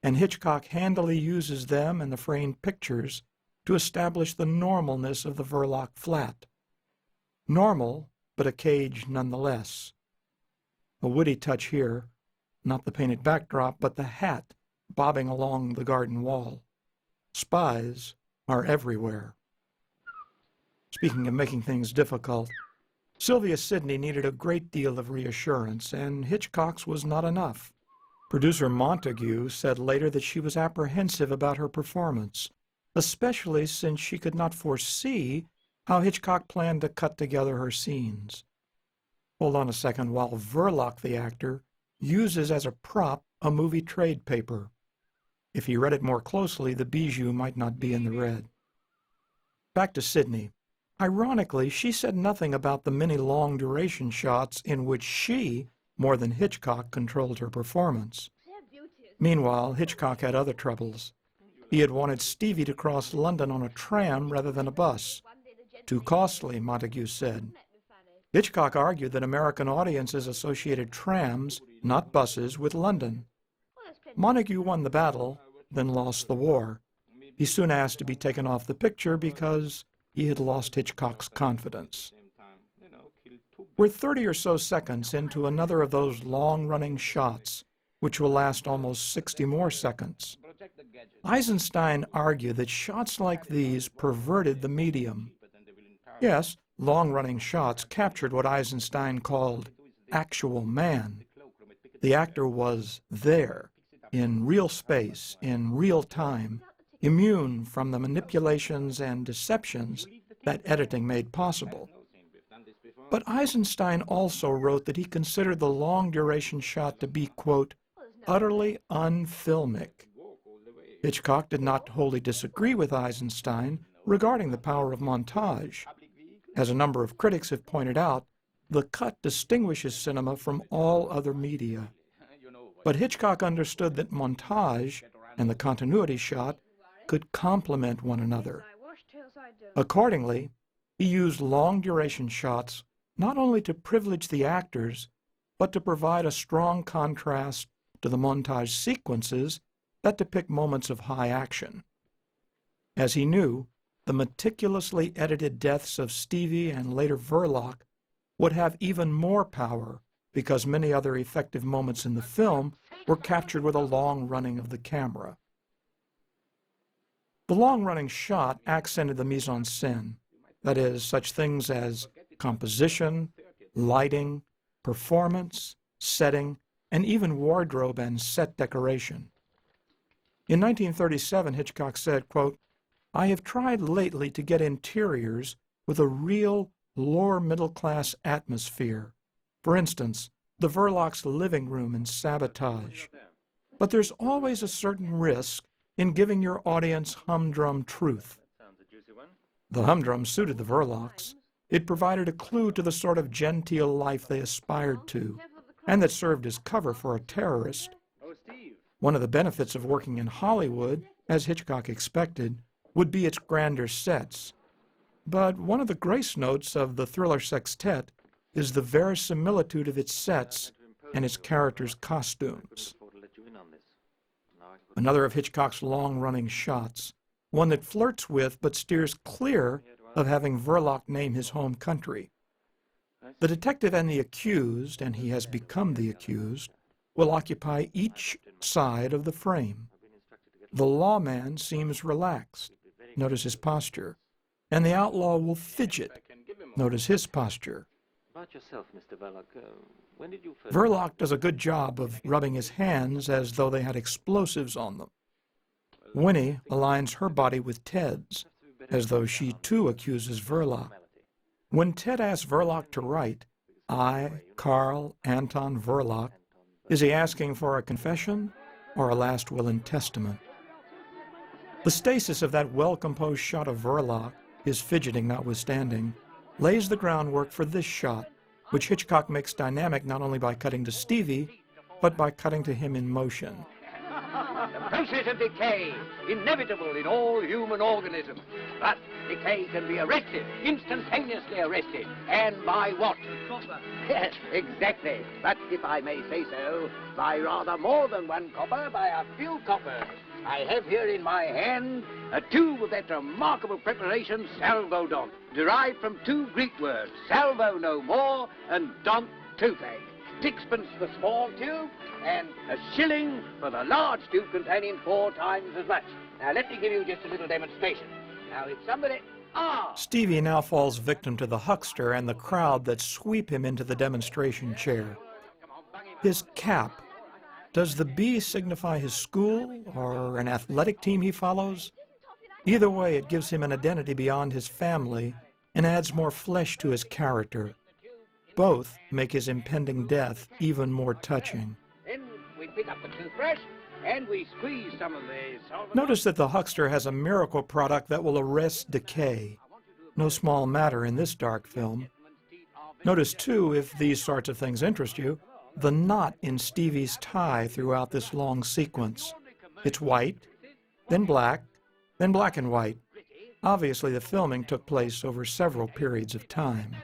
and Hitchcock handily uses them and the framed pictures to establish the normalness of the Verloc flat. Normal, but a cage nonetheless. A witty touch here, not the painted backdrop, but the hat bobbing along the garden wall. Spies are everywhere. Speaking of making things difficult, Sylvia Sidney needed a great deal of reassurance, and Hitchcock's was not enough. Producer Montague said later that she was apprehensive about her performance, especially since she could not foresee how Hitchcock planned to cut together her scenes. Hold on a second. While Verloc, the actor, uses as a prop a movie trade paper. If he read it more closely, the bijou might not be in the red. Back to Sidney. Ironically, she said nothing about the many long-duration shots in which she, more than Hitchcock, controlled her performance. Meanwhile, Hitchcock had other troubles. He had wanted Stevie to cross London on a tram rather than a bus. Too costly, Montague said. Hitchcock argued that American audiences associated trams, not buses, with London. Montague won the battle, then lost the war. He soon asked to be taken off the picture because he had lost Hitchcock's confidence. We're 30 or so seconds into another of those long-running shots, which will last almost 60 more seconds. Eisenstein argued that shots like these perverted the medium. Yes, long-running shots captured what Eisenstein called actual man. The actor was there, in real space, in real time, immune from the manipulations and deceptions that editing made possible. But Eisenstein also wrote that he considered the long-duration shot to be, quote, utterly unfilmic. Hitchcock did not wholly disagree with Eisenstein regarding the power of montage. As a number of critics have pointed out, the cut distinguishes cinema from all other media. But Hitchcock understood that montage and the continuity shot could complement one another. Accordingly, he used long-duration shots not only to privilege the actors, but to provide a strong contrast to the montage sequences that depict moments of high action. As he knew, the meticulously edited deaths of Stevie and later Verloc would have even more power because many other effective moments in the film were captured with a long running of the camera. The long-running shot accented the mise-en-scène, that is, such things as composition, lighting, performance, setting, and even wardrobe and set decoration. In 1937, Hitchcock said, quote, "I have tried lately to get interiors with a real lower-middle-class atmosphere. For instance, the Verloc's living room in Sabotage. But there's always a certain risk in giving your audience humdrum truth." The humdrum suited the Verlocs. It provided a clue to the sort of genteel life they aspired to, and that served as cover for a terrorist. One of the benefits of working in Hollywood, as Hitchcock expected, would be its grander sets. But one of the grace notes of the thriller sextet is the verisimilitude of its sets and its characters' costumes. Another of Hitchcock's long-running shots, one that flirts with but steers clear of having Verloc name his home country. The detective and the accused, and he has become the accused, will occupy each side of the frame. The lawman seems relaxed. Notice his posture. And the outlaw will fidget. Notice his posture. About yourself, Mr. Verloc, when did you first... Verloc does a good job of rubbing his hands as though they had explosives on them. Winnie aligns her body with Ted's, as though she too accuses Verloc. When Ted asks Verloc to write, "I, Karl, Anton Verloc," is he asking for a confession or a last will and testament? The stasis of that well-composed shot of Verloc, his fidgeting notwithstanding, lays the groundwork for this shot, which Hitchcock makes dynamic not only by cutting to Stevie, but by cutting to him in motion. The process of decay, inevitable in all human organisms. But decay can be arrested, instantaneously arrested. And by what? Copper. Yes, exactly. But if I may say so, by rather more than one copper, by a few coppers. I have here in my hand a tube of that remarkable preparation, salvodont, derived from two Greek words, salvo no more and dont toothache. 6pence for the small tube and a shilling for the large tube containing 4 times as much. Now let me give you just a little demonstration. Now if somebody... Stevie now falls victim to the huckster and the crowd that sweep him into the demonstration chair. His cap. Does the B signify his school or an athletic team he follows? Either way, it gives him an identity beyond his family and adds more flesh to his character. Both make his impending death even more touching. Then we pick up the toothbrush and we squeeze some of the... Notice that the huckster has a miracle product that will arrest decay. No small matter in this dark film. Notice, too, if these sorts of things interest you, the knot in Stevie's tie throughout this long sequence. It's white, then black and white. Obviously, the filming took place over several periods of time.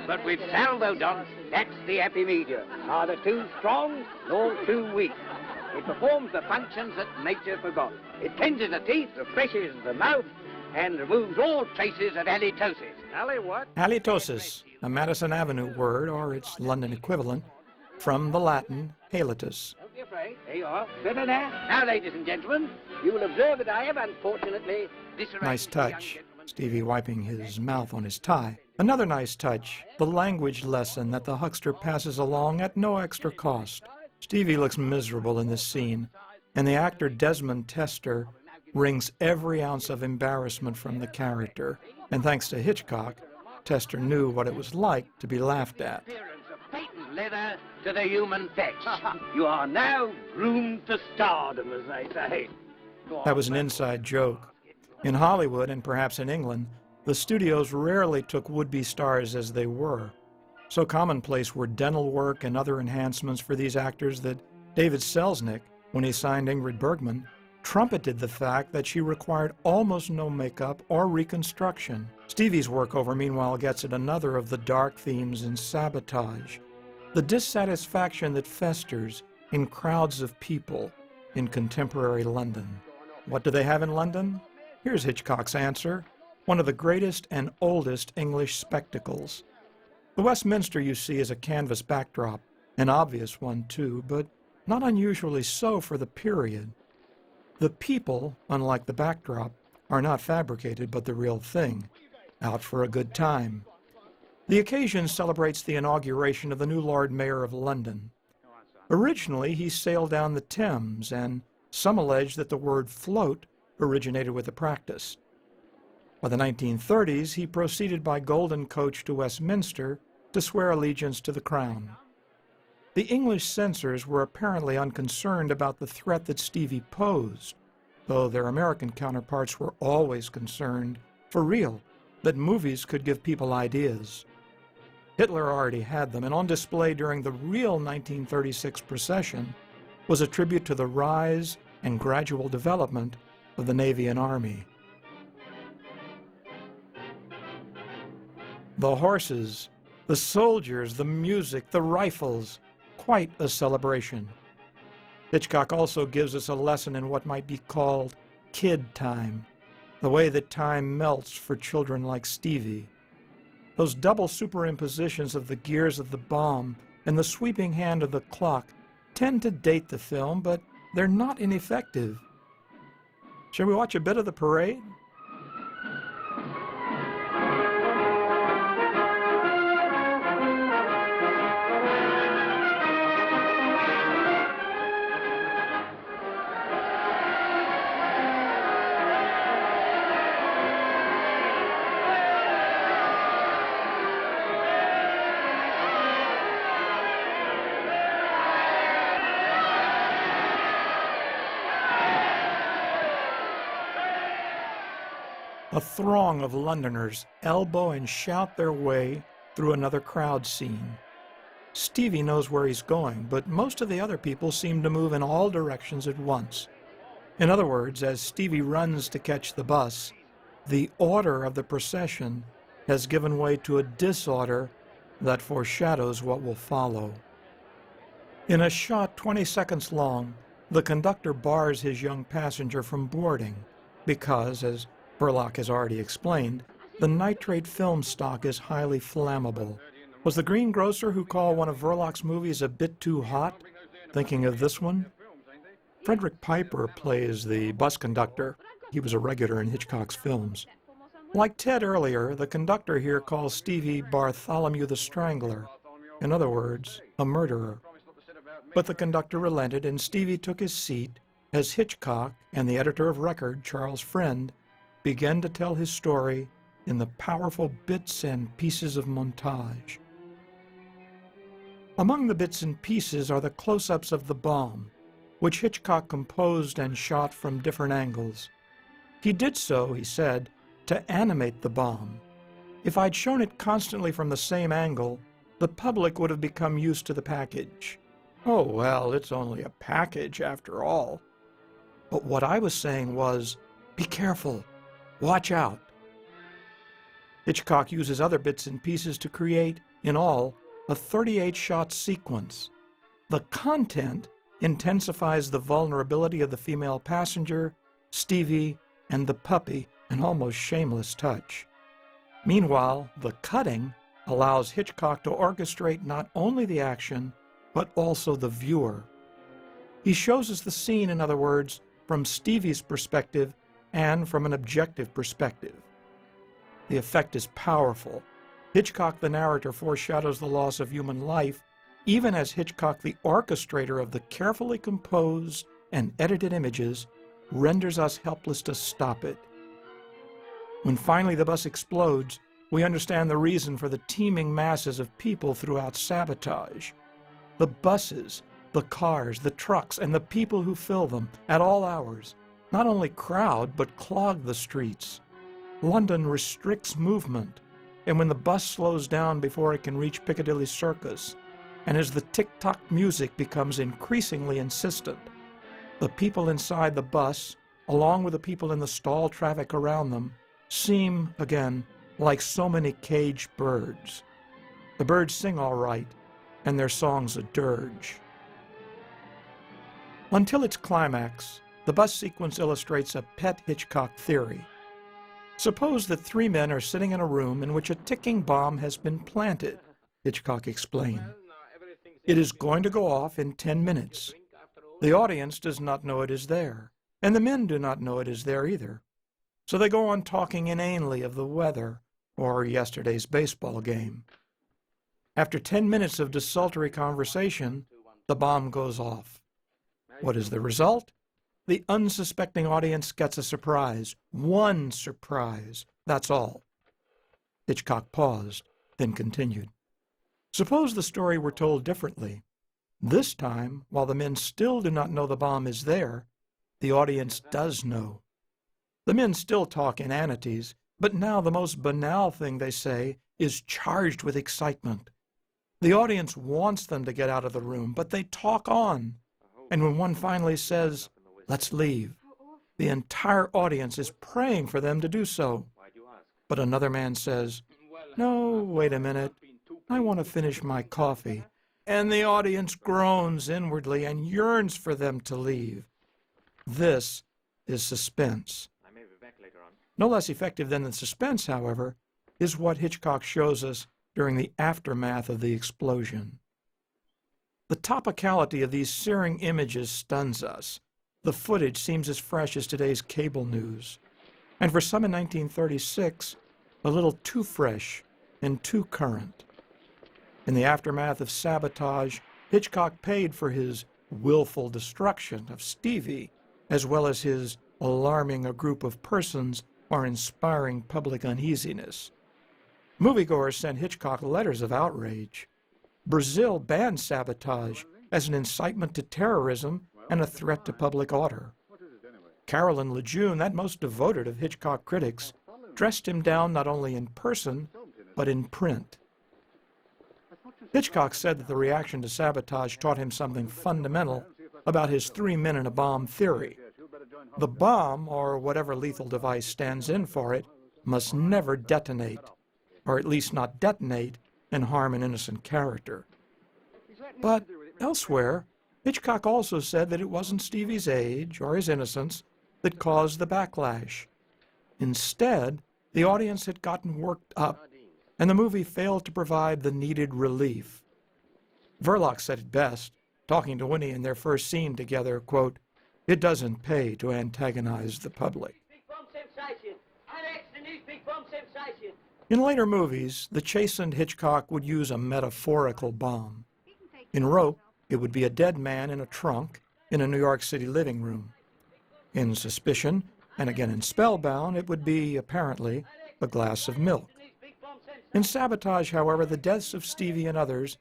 But with salvodont, that's the happy medium. Neither too strong nor too weak. It performs the functions that nature forgot. It cleanses the teeth, refreshes the mouth, and removes all traces of halitosis. Halitosis, a Madison Avenue word, or its London equivalent, from the Latin halitus. Don't be afraid. There you are. Better now. Now, ladies and gentlemen, you will observe that I have, unfortunately, disarranged... Nice touch. Stevie wiping his mouth on his tie. Another nice touch, the language lesson that the huckster passes along at no extra cost. Stevie looks miserable in this scene, and the actor Desmond Tester wrings every ounce of embarrassment from the character. And thanks to Hitchcock, Tester knew what it was like to be laughed at. Patent leather to the human fetch. You are now groomed to stardom, as they say. That was an inside joke. In Hollywood, and perhaps in England, The studios rarely took would-be stars as they were. So commonplace were dental work and other enhancements for these actors that David Selznick, when he signed Ingrid Bergman, trumpeted the fact that she required almost no makeup or reconstruction. Stevie's workover, meanwhile, gets at another of the dark themes in Sabotage, the dissatisfaction that festers in crowds of people in contemporary London. What do they have in London? Here's Hitchcock's answer: one of the greatest and oldest English spectacles. The Westminster, you see, is a canvas backdrop, an obvious one too, but not unusually so for the period. The people, unlike the backdrop, are not fabricated but the real thing, out for a good time. The occasion celebrates the inauguration of the new Lord Mayor of London. Originally, he sailed down the Thames, and some allege that the word float originated with the practice. By the 1930s, he proceeded by golden coach to Westminster to swear allegiance to the Crown. The English censors were apparently unconcerned about the threat that Stevie posed, though their American counterparts were always concerned, for real, that movies could give people ideas. Hitler already had them, and on display during the real 1936 procession was a tribute to the rise and gradual development of the Navy and Army. The horses, the soldiers, the music, the rifles, quite a celebration. Hitchcock also gives us a lesson in what might be called kid time, the way that time melts for children like Stevie. Those double superimpositions of the gears of the bomb and the sweeping hand of the clock tend to date the film, but they're not ineffective. Shall we watch a bit of the parade? A throng of Londoners elbow and shout their way through another crowd scene. Stevie knows where he's going, but most of the other people seem to move in all directions at once. In other words, as Stevie runs to catch the bus, the order of the procession has given way to a disorder that foreshadows what will follow. In a shot 20 seconds long, the conductor bars his young passenger from boarding because, as Verloc has already explained, the nitrate film stock is highly flammable. Was the greengrocer who called one of Verloc's movies a bit too hot thinking of this one? Frederick Piper plays the bus conductor. He was a regular in Hitchcock's films. Like Ted earlier, the conductor here calls Stevie Bartholomew the Strangler. In other words, a murderer. But the conductor relented, and Stevie took his seat as Hitchcock and the editor of record, Charles Friend, began to tell his story in the powerful bits and pieces of montage. Among the bits and pieces are the close-ups of the bomb, which Hitchcock composed and shot from different angles. He did so, he said, to animate the bomb. If I'd shown it constantly from the same angle, the public would have become used to the package. Oh, well, it's only a package after all. But what I was saying was, be careful. Watch out. Hitchcock uses other bits and pieces to create, in all, a 38-shot sequence. The content intensifies the vulnerability of the female passenger, Stevie, and the puppy, an almost shameless touch. Meanwhile, the cutting allows Hitchcock to orchestrate not only the action, but also the viewer. He shows us the scene, in other words, from Stevie's perspective and from an objective perspective. The effect is powerful. Hitchcock, the narrator, foreshadows the loss of human life, even as Hitchcock, the orchestrator of the carefully composed and edited images, renders us helpless to stop it. When finally the bus explodes, we understand the reason for the teeming masses of people throughout Sabotage. The buses, the cars, the trucks, and the people who fill them at all hours not only crowd, but clog the streets. London restricts movement, and when the bus slows down before it can reach Piccadilly Circus, and as the tick-tock music becomes increasingly insistent, the people inside the bus, along with the people in the stall traffic around them, seem, again, like so many caged birds. The birds sing all right, and their song's a dirge. Until its climax, the bus sequence illustrates a pet Hitchcock theory. Suppose that three men are sitting in a room in which a ticking bomb has been planted, Hitchcock explained. It is going to go off in 10 minutes. The audience does not know it is there, and the men do not know it is there either. So they go on talking inanely of the weather or yesterday's baseball game. After 10 minutes of desultory conversation, the bomb goes off. What is the result? The unsuspecting audience gets a surprise. One surprise. That's all. Hitchcock paused, then continued. Suppose the story were told differently. This time, while the men still do not know the bomb is there, the audience does know. The men still talk inanities, but now the most banal thing they say is charged with excitement. The audience wants them to get out of the room, but they talk on. And when one finally says, "Let's leave," the entire audience is praying for them to do so. But another man says, "No, wait a minute. I want to finish my coffee." And the audience groans inwardly and yearns for them to leave. This is suspense. No less effective than the suspense, however, is what Hitchcock shows us during the aftermath of the explosion. The topicality of these searing images stuns us. The footage seems as fresh as today's cable news. And for some in 1936, a little too fresh and too current. In the aftermath of Sabotage, Hitchcock paid for his willful destruction of Stevie, as well as his alarming a group of persons or inspiring public uneasiness. Moviegoers sent Hitchcock letters of outrage. Brazil banned Sabotage as an incitement to terrorism and a threat to public order. Carolyn Lejeune, that most devoted of Hitchcock critics, dressed him down not only in person, but in print. Hitchcock said that the reaction to Sabotage taught him something fundamental about his 3 men and a bomb theory. The bomb, or whatever lethal device stands in for it, must never detonate, or at least not detonate and harm an innocent character. But elsewhere, Hitchcock also said that it wasn't Stevie's age or his innocence that caused the backlash. Instead, the audience had gotten worked up, and the movie failed to provide the needed relief. Verloc said it best, talking to Winnie in their first scene together, quote, "It doesn't pay to antagonize the public." In later movies, the chastened Hitchcock would use a metaphorical bomb. In Rope, it would be a dead man in a trunk in a New York City living room. In Suspicion, and again in Spellbound, it would be, apparently, a glass of milk. In Sabotage, however, the deaths of Stevie and others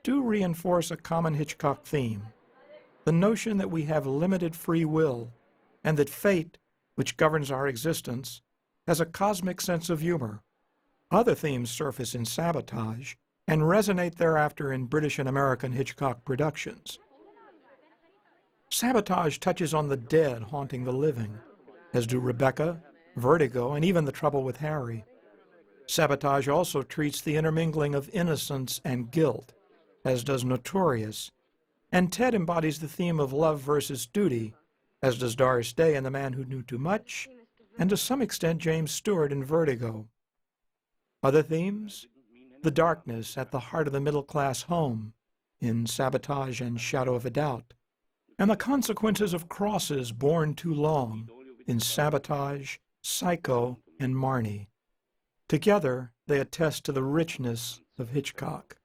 do reinforce a common Hitchcock theme, the notion that we have limited free will, and that fate, which governs our existence, has a cosmic sense of humor. Other themes surface in Sabotage and resonate thereafter in British and American Hitchcock productions. Sabotage touches on the dead haunting the living, as do Rebecca, Vertigo, and even The Trouble with Harry. Sabotage also treats the intermingling of innocence and guilt, as does Notorious, and Ted embodies the theme of love versus duty, as does Doris Day in The Man Who Knew Too Much, and to some extent James Stewart in Vertigo. Other themes? The darkness at the heart of the middle-class home in Sabotage and Shadow of a Doubt, and the consequences of crosses borne too long in Sabotage, Psycho, and Marnie. Together, they attest to the richness of Hitchcock.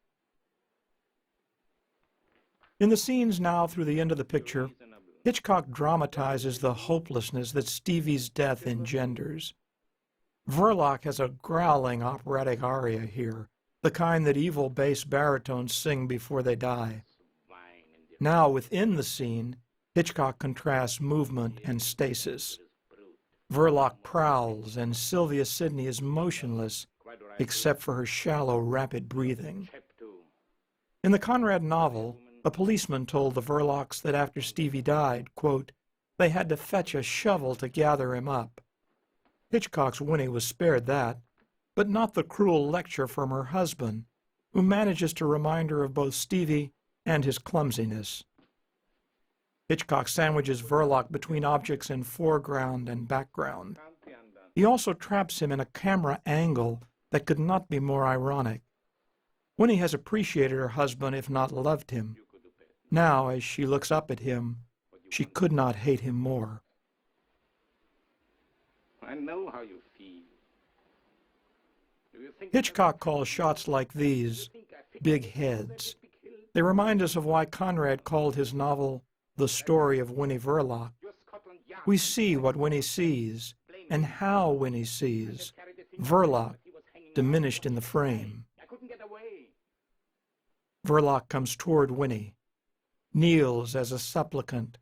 In the scenes now through the end of the picture, Hitchcock dramatizes the hopelessness that Stevie's death engenders. Verloc has a growling operatic aria here, the kind that evil bass baritones sing before they die. Now, within the scene, Hitchcock contrasts movement and stasis. Verloc prowls, and Sylvia Sidney is motionless, except for her shallow, rapid breathing. In the Conrad novel, a policeman told the Verlocs that after Stevie died, quote, they had to fetch a shovel to gather him up. Hitchcock's Winnie was spared that, but not the cruel lecture from her husband, who manages to remind her of both Stevie and his clumsiness. Hitchcock sandwiches Verloc between objects in foreground and background. He also traps him in a camera angle that could not be more ironic. Winnie has appreciated her husband, if not loved him. Now, as she looks up at him, she could not hate him more. I know how you feel. Hitchcock calls shots like these big heads. They remind us of why Conrad called his novel The Story of Winnie Verloc. We see what Winnie sees, and how Winnie sees. Verloc diminished in the frame. Verloc comes toward Winnie, kneels as a supplicant,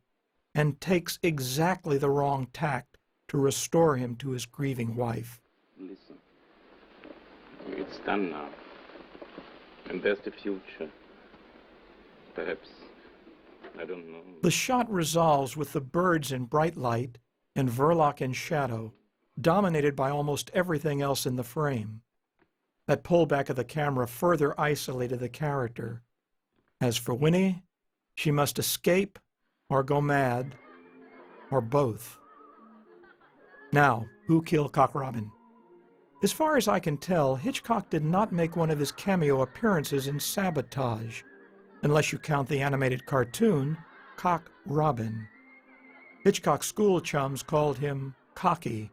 and takes exactly the wrong tact to restore him to his grieving wife. Listen, it's done now, and there's the future. Perhaps, I don't know. The shot resolves with the birds in bright light and Verloc in shadow, dominated by almost everything else in the frame. That pullback of the camera further isolated the character. As for Winnie, she must escape or go mad, or both. Now, who killed Cock Robin? As far as I can tell, Hitchcock did not make one of his cameo appearances in Sabotage, unless you count the animated cartoon, Cock Robin. Hitchcock's school chums called him Cocky,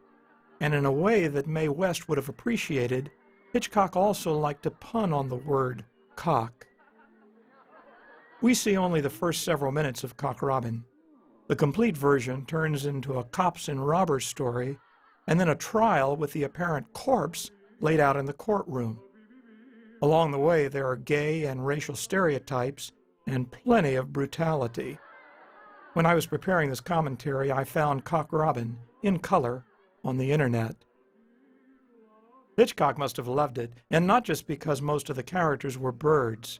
and in a way that Mae West would have appreciated, Hitchcock also liked to pun on the word cock. We see only the first several minutes of Cock Robin. The complete version turns into a cops and robbers story, and then a trial with the apparent corpse laid out in the courtroom. Along the way, there are gay and racial stereotypes and plenty of brutality. When I was preparing this commentary, I found Cock Robin in color on the internet. Hitchcock must have loved it, and not just because most of the characters were birds.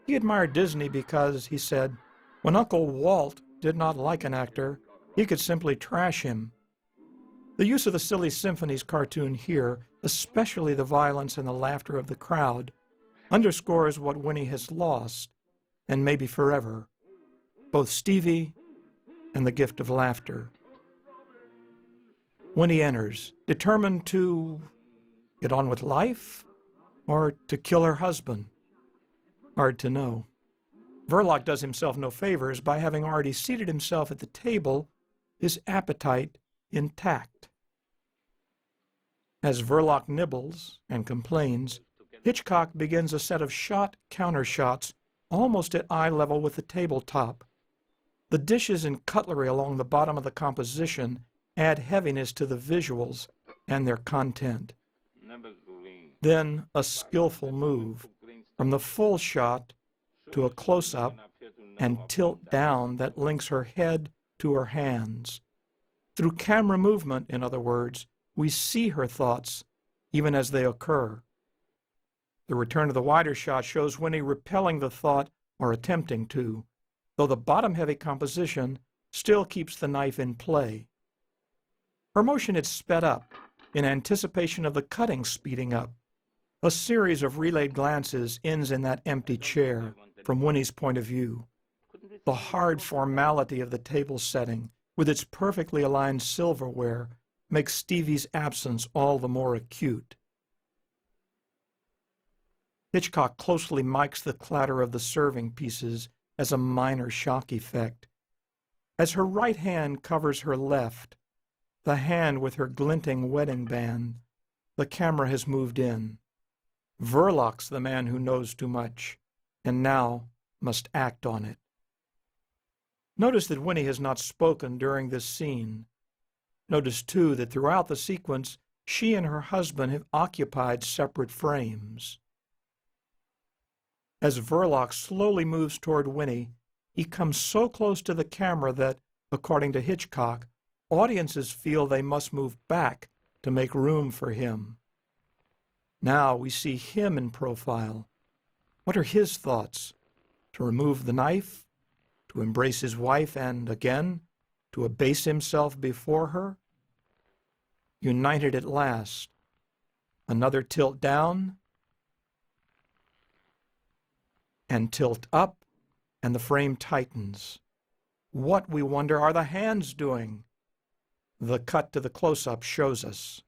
He admired Disney because, he said, when Uncle Walt did not like an actor, he could simply trash him. The use of the Silly Symphonies cartoon here, especially the violence and the laughter of the crowd, underscores what Winnie has lost, and maybe forever, both Stevie and the gift of laughter. Winnie enters, determined to get on with life or to kill her husband. Hard to know. Verloc does himself no favors by having already seated himself at the table, his appetite intact. As Verloc nibbles and complains, Hitchcock begins a set of shot-countershots almost at eye level with the tabletop. The dishes and cutlery along the bottom of the composition add heaviness to the visuals and their content. Then a skillful move, from the full shot to a close-up and tilt down that links her head to her hands. Through camera movement, in other words, we see her thoughts even as they occur. The return of the wider shot shows Winnie repelling the thought or attempting to, though the bottom-heavy composition still keeps the knife in play. Her motion is sped up in anticipation of the cutting speeding up. A series of relayed glances ends in that empty chair from Winnie's point of view. The hard formality of the table setting, with its perfectly aligned silverware, makes Stevie's absence all the more acute. Hitchcock closely mics the clatter of the serving pieces as a minor shock effect. As her right hand covers her left, the hand with her glinting wedding band, the camera has moved in. Verloc's the man who knows too much, and now must act on it. Notice that Winnie has not spoken during this scene. Notice, too, that throughout the sequence, she and her husband have occupied separate frames. As Verloc slowly moves toward Winnie, he comes so close to the camera that, according to Hitchcock, audiences feel they must move back to make room for him. Now we see him in profile. What are his thoughts? To remove the knife? To embrace his wife and, again, to abase himself before her? United at last. Another tilt down, and tilt up, and the frame tightens. What, we wonder, are the hands doing? The cut to the close-up shows us.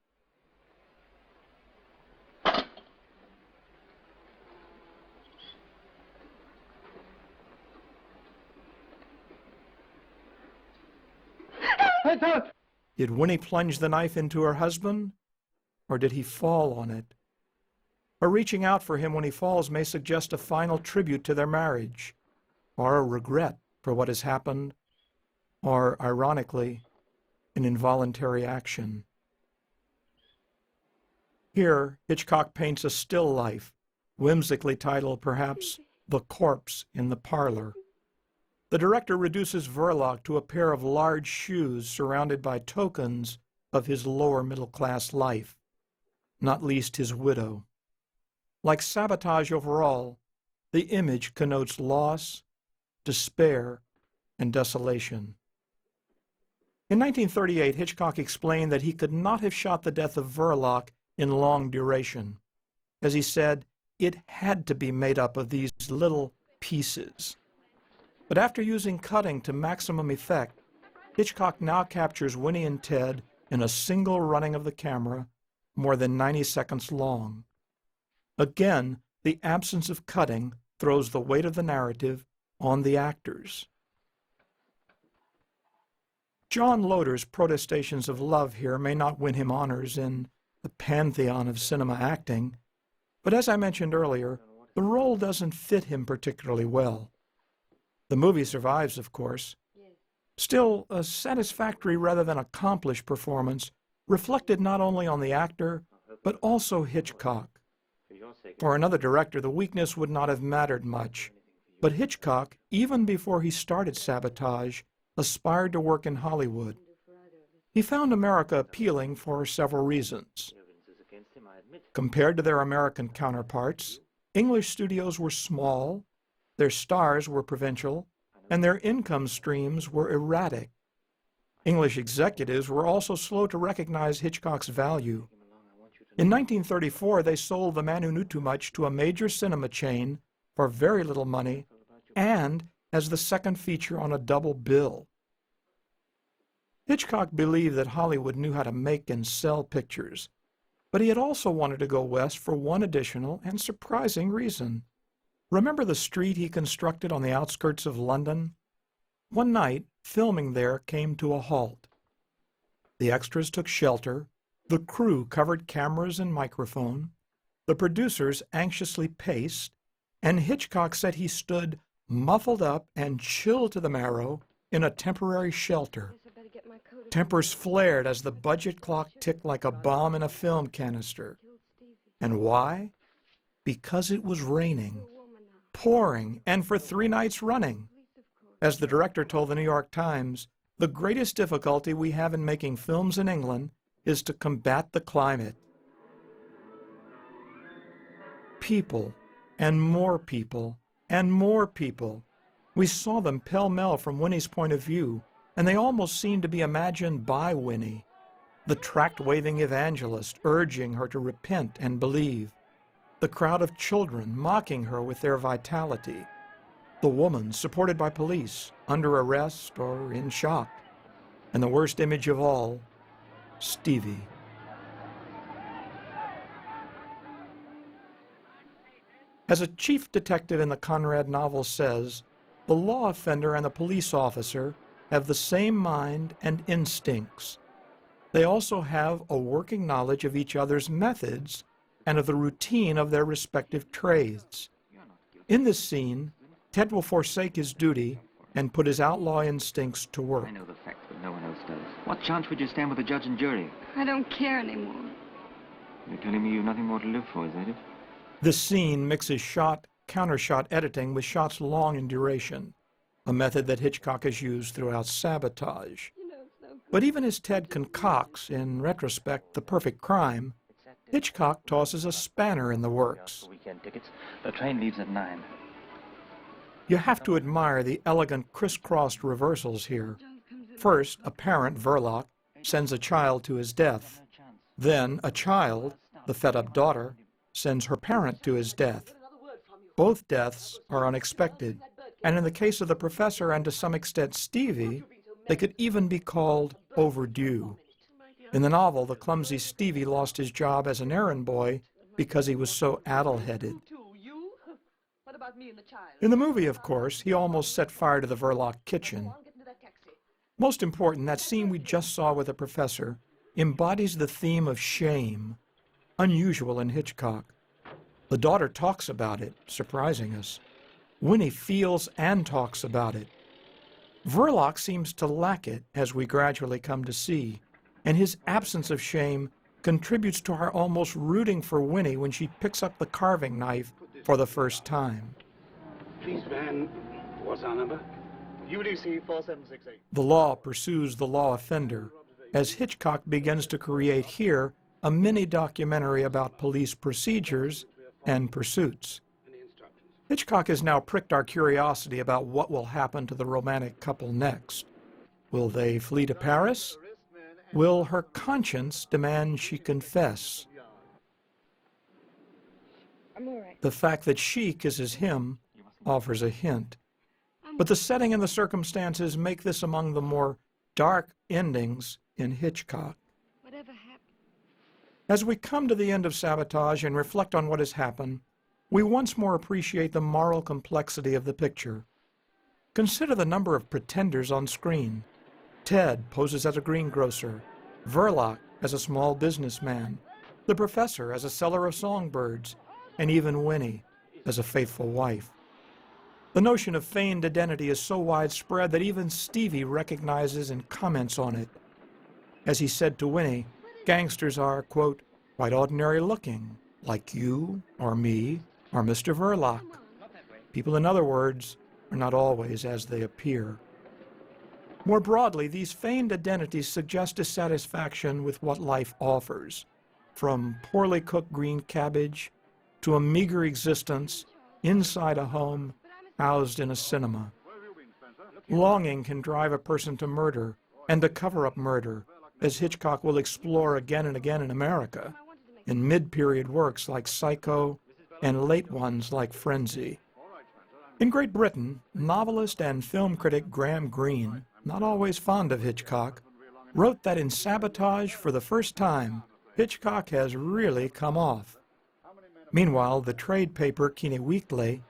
Did Winnie plunge the knife into her husband, or did he fall on it? Her reaching out for him when he falls may suggest a final tribute to their marriage, or a regret for what has happened, or, ironically, an involuntary action. Here, Hitchcock paints a still life, whimsically titled, perhaps, The Corpse in the Parlor. The director reduces Verloc to a pair of large shoes surrounded by tokens of his lower middle-class life, not least his widow. Like Sabotage overall, the image connotes loss, despair, and desolation. In 1938, Hitchcock explained that he could not have shot the death of Verloc in long duration. As he said, it had to be made up of these little pieces. But after using cutting to maximum effect, Hitchcock now captures Winnie and Ted in a single running of the camera, more than 90 seconds long. Again, the absence of cutting throws the weight of the narrative on the actors. John Loder's protestations of love here may not win him honors in the pantheon of cinema acting, but as I mentioned earlier, the role doesn't fit him particularly well. The movie survives, of course. Still, a satisfactory rather than accomplished performance reflected not only on the actor, but also Hitchcock. For another director, the weakness would not have mattered much, but Hitchcock, even before he started Sabotage, aspired to work in Hollywood. He found America appealing for several reasons. Compared to their American counterparts, English studios were small, their stars were provincial, and their income streams were erratic. English executives were also slow to recognize Hitchcock's value. In 1934, they sold The Man Who Knew Too Much to a major cinema chain for very little money and as the second feature on a double bill. Hitchcock believed that Hollywood knew how to make and sell pictures, but he had also wanted to go west for one additional and surprising reason. Remember the street he constructed on the outskirts of London? One night, filming there came to a halt. The extras took shelter, the crew covered cameras and microphone, the producers anxiously paced, and Hitchcock said he stood muffled up and chilled to the marrow in a temporary shelter. Tempers flared as the budget clock ticked like a bomb in a film canister. And why? Because it was raining, pouring, and for 3 nights running. As the director told the New York Times, the greatest difficulty we have in making films in England is to combat the climate. People, and more people, and more people. We saw them pell-mell from Winnie's point of view, and they almost seemed to be imagined by Winnie, the tract-waving evangelist urging her to repent and believe, the crowd of children mocking her with their vitality, the woman supported by police, under arrest or in shock, and the worst image of all, Stevie. As a chief detective in the Conrad novel says, the law offender and the police officer have the same mind and instincts. They also have a working knowledge of each other's methods and of the routine of their respective trades. In this scene, Ted will forsake his duty and put his outlaw instincts to work. I know the facts, but no one else does. What chance would you stand with the judge and jury? I don't care anymore. You're telling me you've nothing more to live for, is that it? This scene mixes shot, counter-shot editing with shots long in duration, a method that Hitchcock has used throughout Sabotage. But even as Ted concocts, in retrospect, the perfect crime, Hitchcock tosses a spanner in the works. Weekend tickets. The train leaves at 9. You have to admire the elegant crisscrossed reversals here. First, a parent, Verloc, sends a child to his death. Then, a child, the fed-up daughter, sends her parent to his death. Both deaths are unexpected, and in the case of the professor and to some extent Stevie, they could even be called overdue. In the novel, the clumsy Stevie lost his job as an errand boy because he was so addle-headed. In the movie, of course, he almost set fire to the Verloc kitchen. Most important, that scene we just saw with the professor embodies the theme of shame, unusual in Hitchcock. The daughter talks about it, surprising us. Winnie feels and talks about it. Verloc seems to lack it, as we gradually come to see, and his absence of shame contributes to our almost rooting for Winnie when she picks up the carving knife for the first time. Police van, what's our number? UDC 4768. The law pursues the law offender, as Hitchcock begins to create here a mini-documentary about police procedures and pursuits. Hitchcock has now pricked our curiosity about what will happen to the romantic couple next. Will they flee to Paris? Will her conscience demand she confess? I'm all right. The fact that she kisses him offers a hint. But the setting and the circumstances make this among the more dark endings in Hitchcock. Whatever happened? As we come to the end of Sabotage and reflect on what has happened, we once more appreciate the moral complexity of the picture. Consider the number of pretenders on screen. Ted poses as a greengrocer, Verloc as a small businessman, the professor as a seller of songbirds, and even Winnie as a faithful wife. The notion of feigned identity is so widespread that even Stevie recognizes and comments on it. As he said to Winnie, gangsters are, quote, quite ordinary looking, like you or me or Mr. Verloc. People, in other words, are not always as they appear. More broadly, these feigned identities suggest dissatisfaction with what life offers, from poorly cooked green cabbage to a meager existence inside a home housed in a cinema. Longing can drive a person to murder and to cover up murder, as Hitchcock will explore again and again in America, in mid-period works like Psycho and late ones like Frenzy. In Great Britain, novelist and film critic Graham Greene, not always fond of Hitchcock, wrote that in Sabotage, for the first time, Hitchcock has really come off. Meanwhile, the trade paper Kine Weekly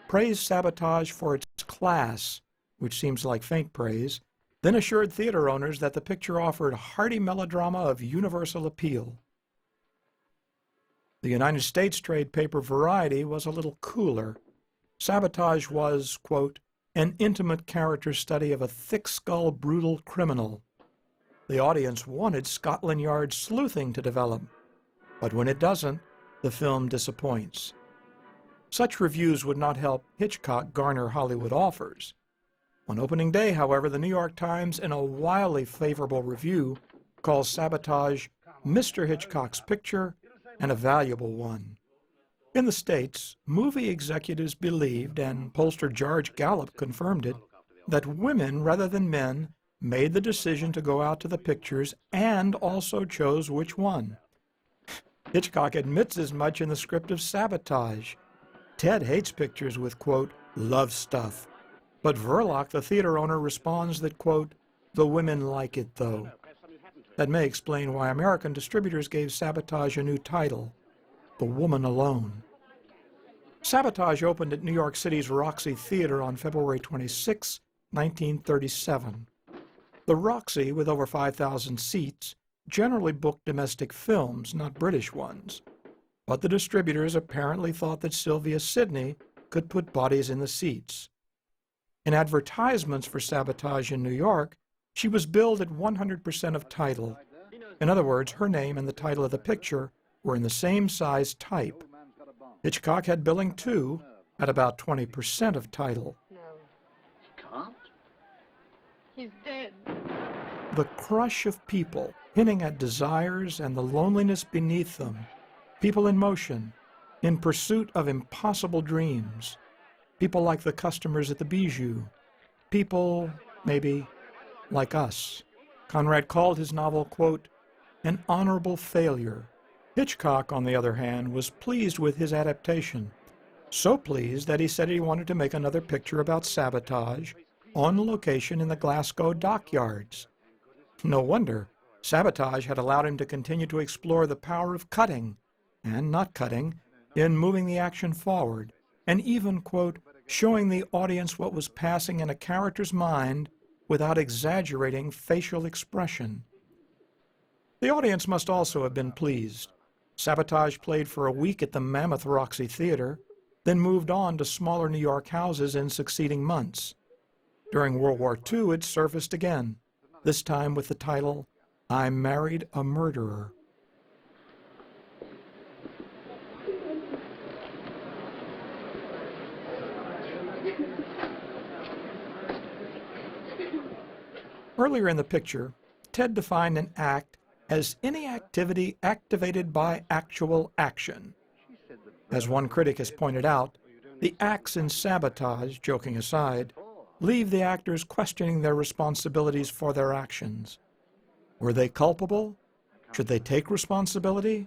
praised Sabotage for its class, which seems like faint praise, then assured theater owners that the picture offered hearty melodrama of universal appeal. The United States trade paper Variety was a little cooler. Sabotage was, quote, an intimate character study of a thick-skulled, brutal criminal. The audience wanted Scotland Yard sleuthing to develop, but when it doesn't, the film disappoints. Such reviews would not help Hitchcock garner Hollywood offers. On opening day, however, the New York Times, in a wildly favorable review, calls Sabotage Mr. Hitchcock's picture and a valuable one. In the States, movie executives believed, and pollster George Gallup confirmed it, that women rather than men made the decision to go out to the pictures and also chose which one. Hitchcock admits as much in the script of Sabotage. Ted hates pictures with, quote, love stuff. But Verloc, the theater owner, responds that, quote, the women like it, though. That may explain why American distributors gave Sabotage a new title, The Woman Alone. Sabotage opened at New York City's Roxy Theater on February 26, 1937. The Roxy, with over 5,000 seats, generally booked domestic films, not British ones. But the distributors apparently thought that Sylvia Sidney could put bodies in the seats. In advertisements for Sabotage in New York, she was billed at 100% of title. In other words, her name and the title of the picture were in the same size type. Hitchcock had billing too, at about 20% of title. No. Can't? He's dead. the crush of people, hinting at desires and the loneliness beneath them, people in motion, in pursuit of impossible dreams, people like the customers at the Bijou, people, maybe, like us. Conrad called his novel, quote, an honorable failure. Hitchcock, on the other hand, was pleased with his adaptation, so pleased that he said he wanted to make another picture about sabotage on location in the Glasgow dockyards. No wonder. Sabotage had allowed him to continue to explore the power of cutting, and not cutting, in moving the action forward, and even, quote, showing the audience what was passing in a character's mind without exaggerating facial expression. The audience must also have been pleased. Sabotage played for a week at the Mammoth Roxy Theater, then moved on to smaller New York houses in succeeding months. During World War II, it surfaced again, this time with the title, I Married a Murderer. Earlier in the picture, Ted defined an act as any activity activated by actual action. As one critic has pointed out, the acts in Sabotage, joking aside, leave the actors questioning their responsibilities for their actions. Were they culpable? Should they take responsibility?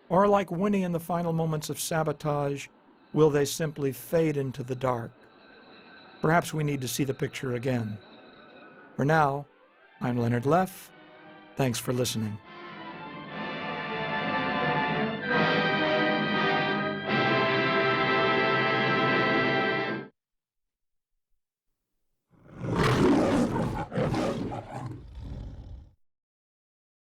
Or like Winnie in the final moments of Sabotage, will they simply fade into the dark? Perhaps we need to see the picture again. For now, I'm Leonard Leff. Thanks for listening.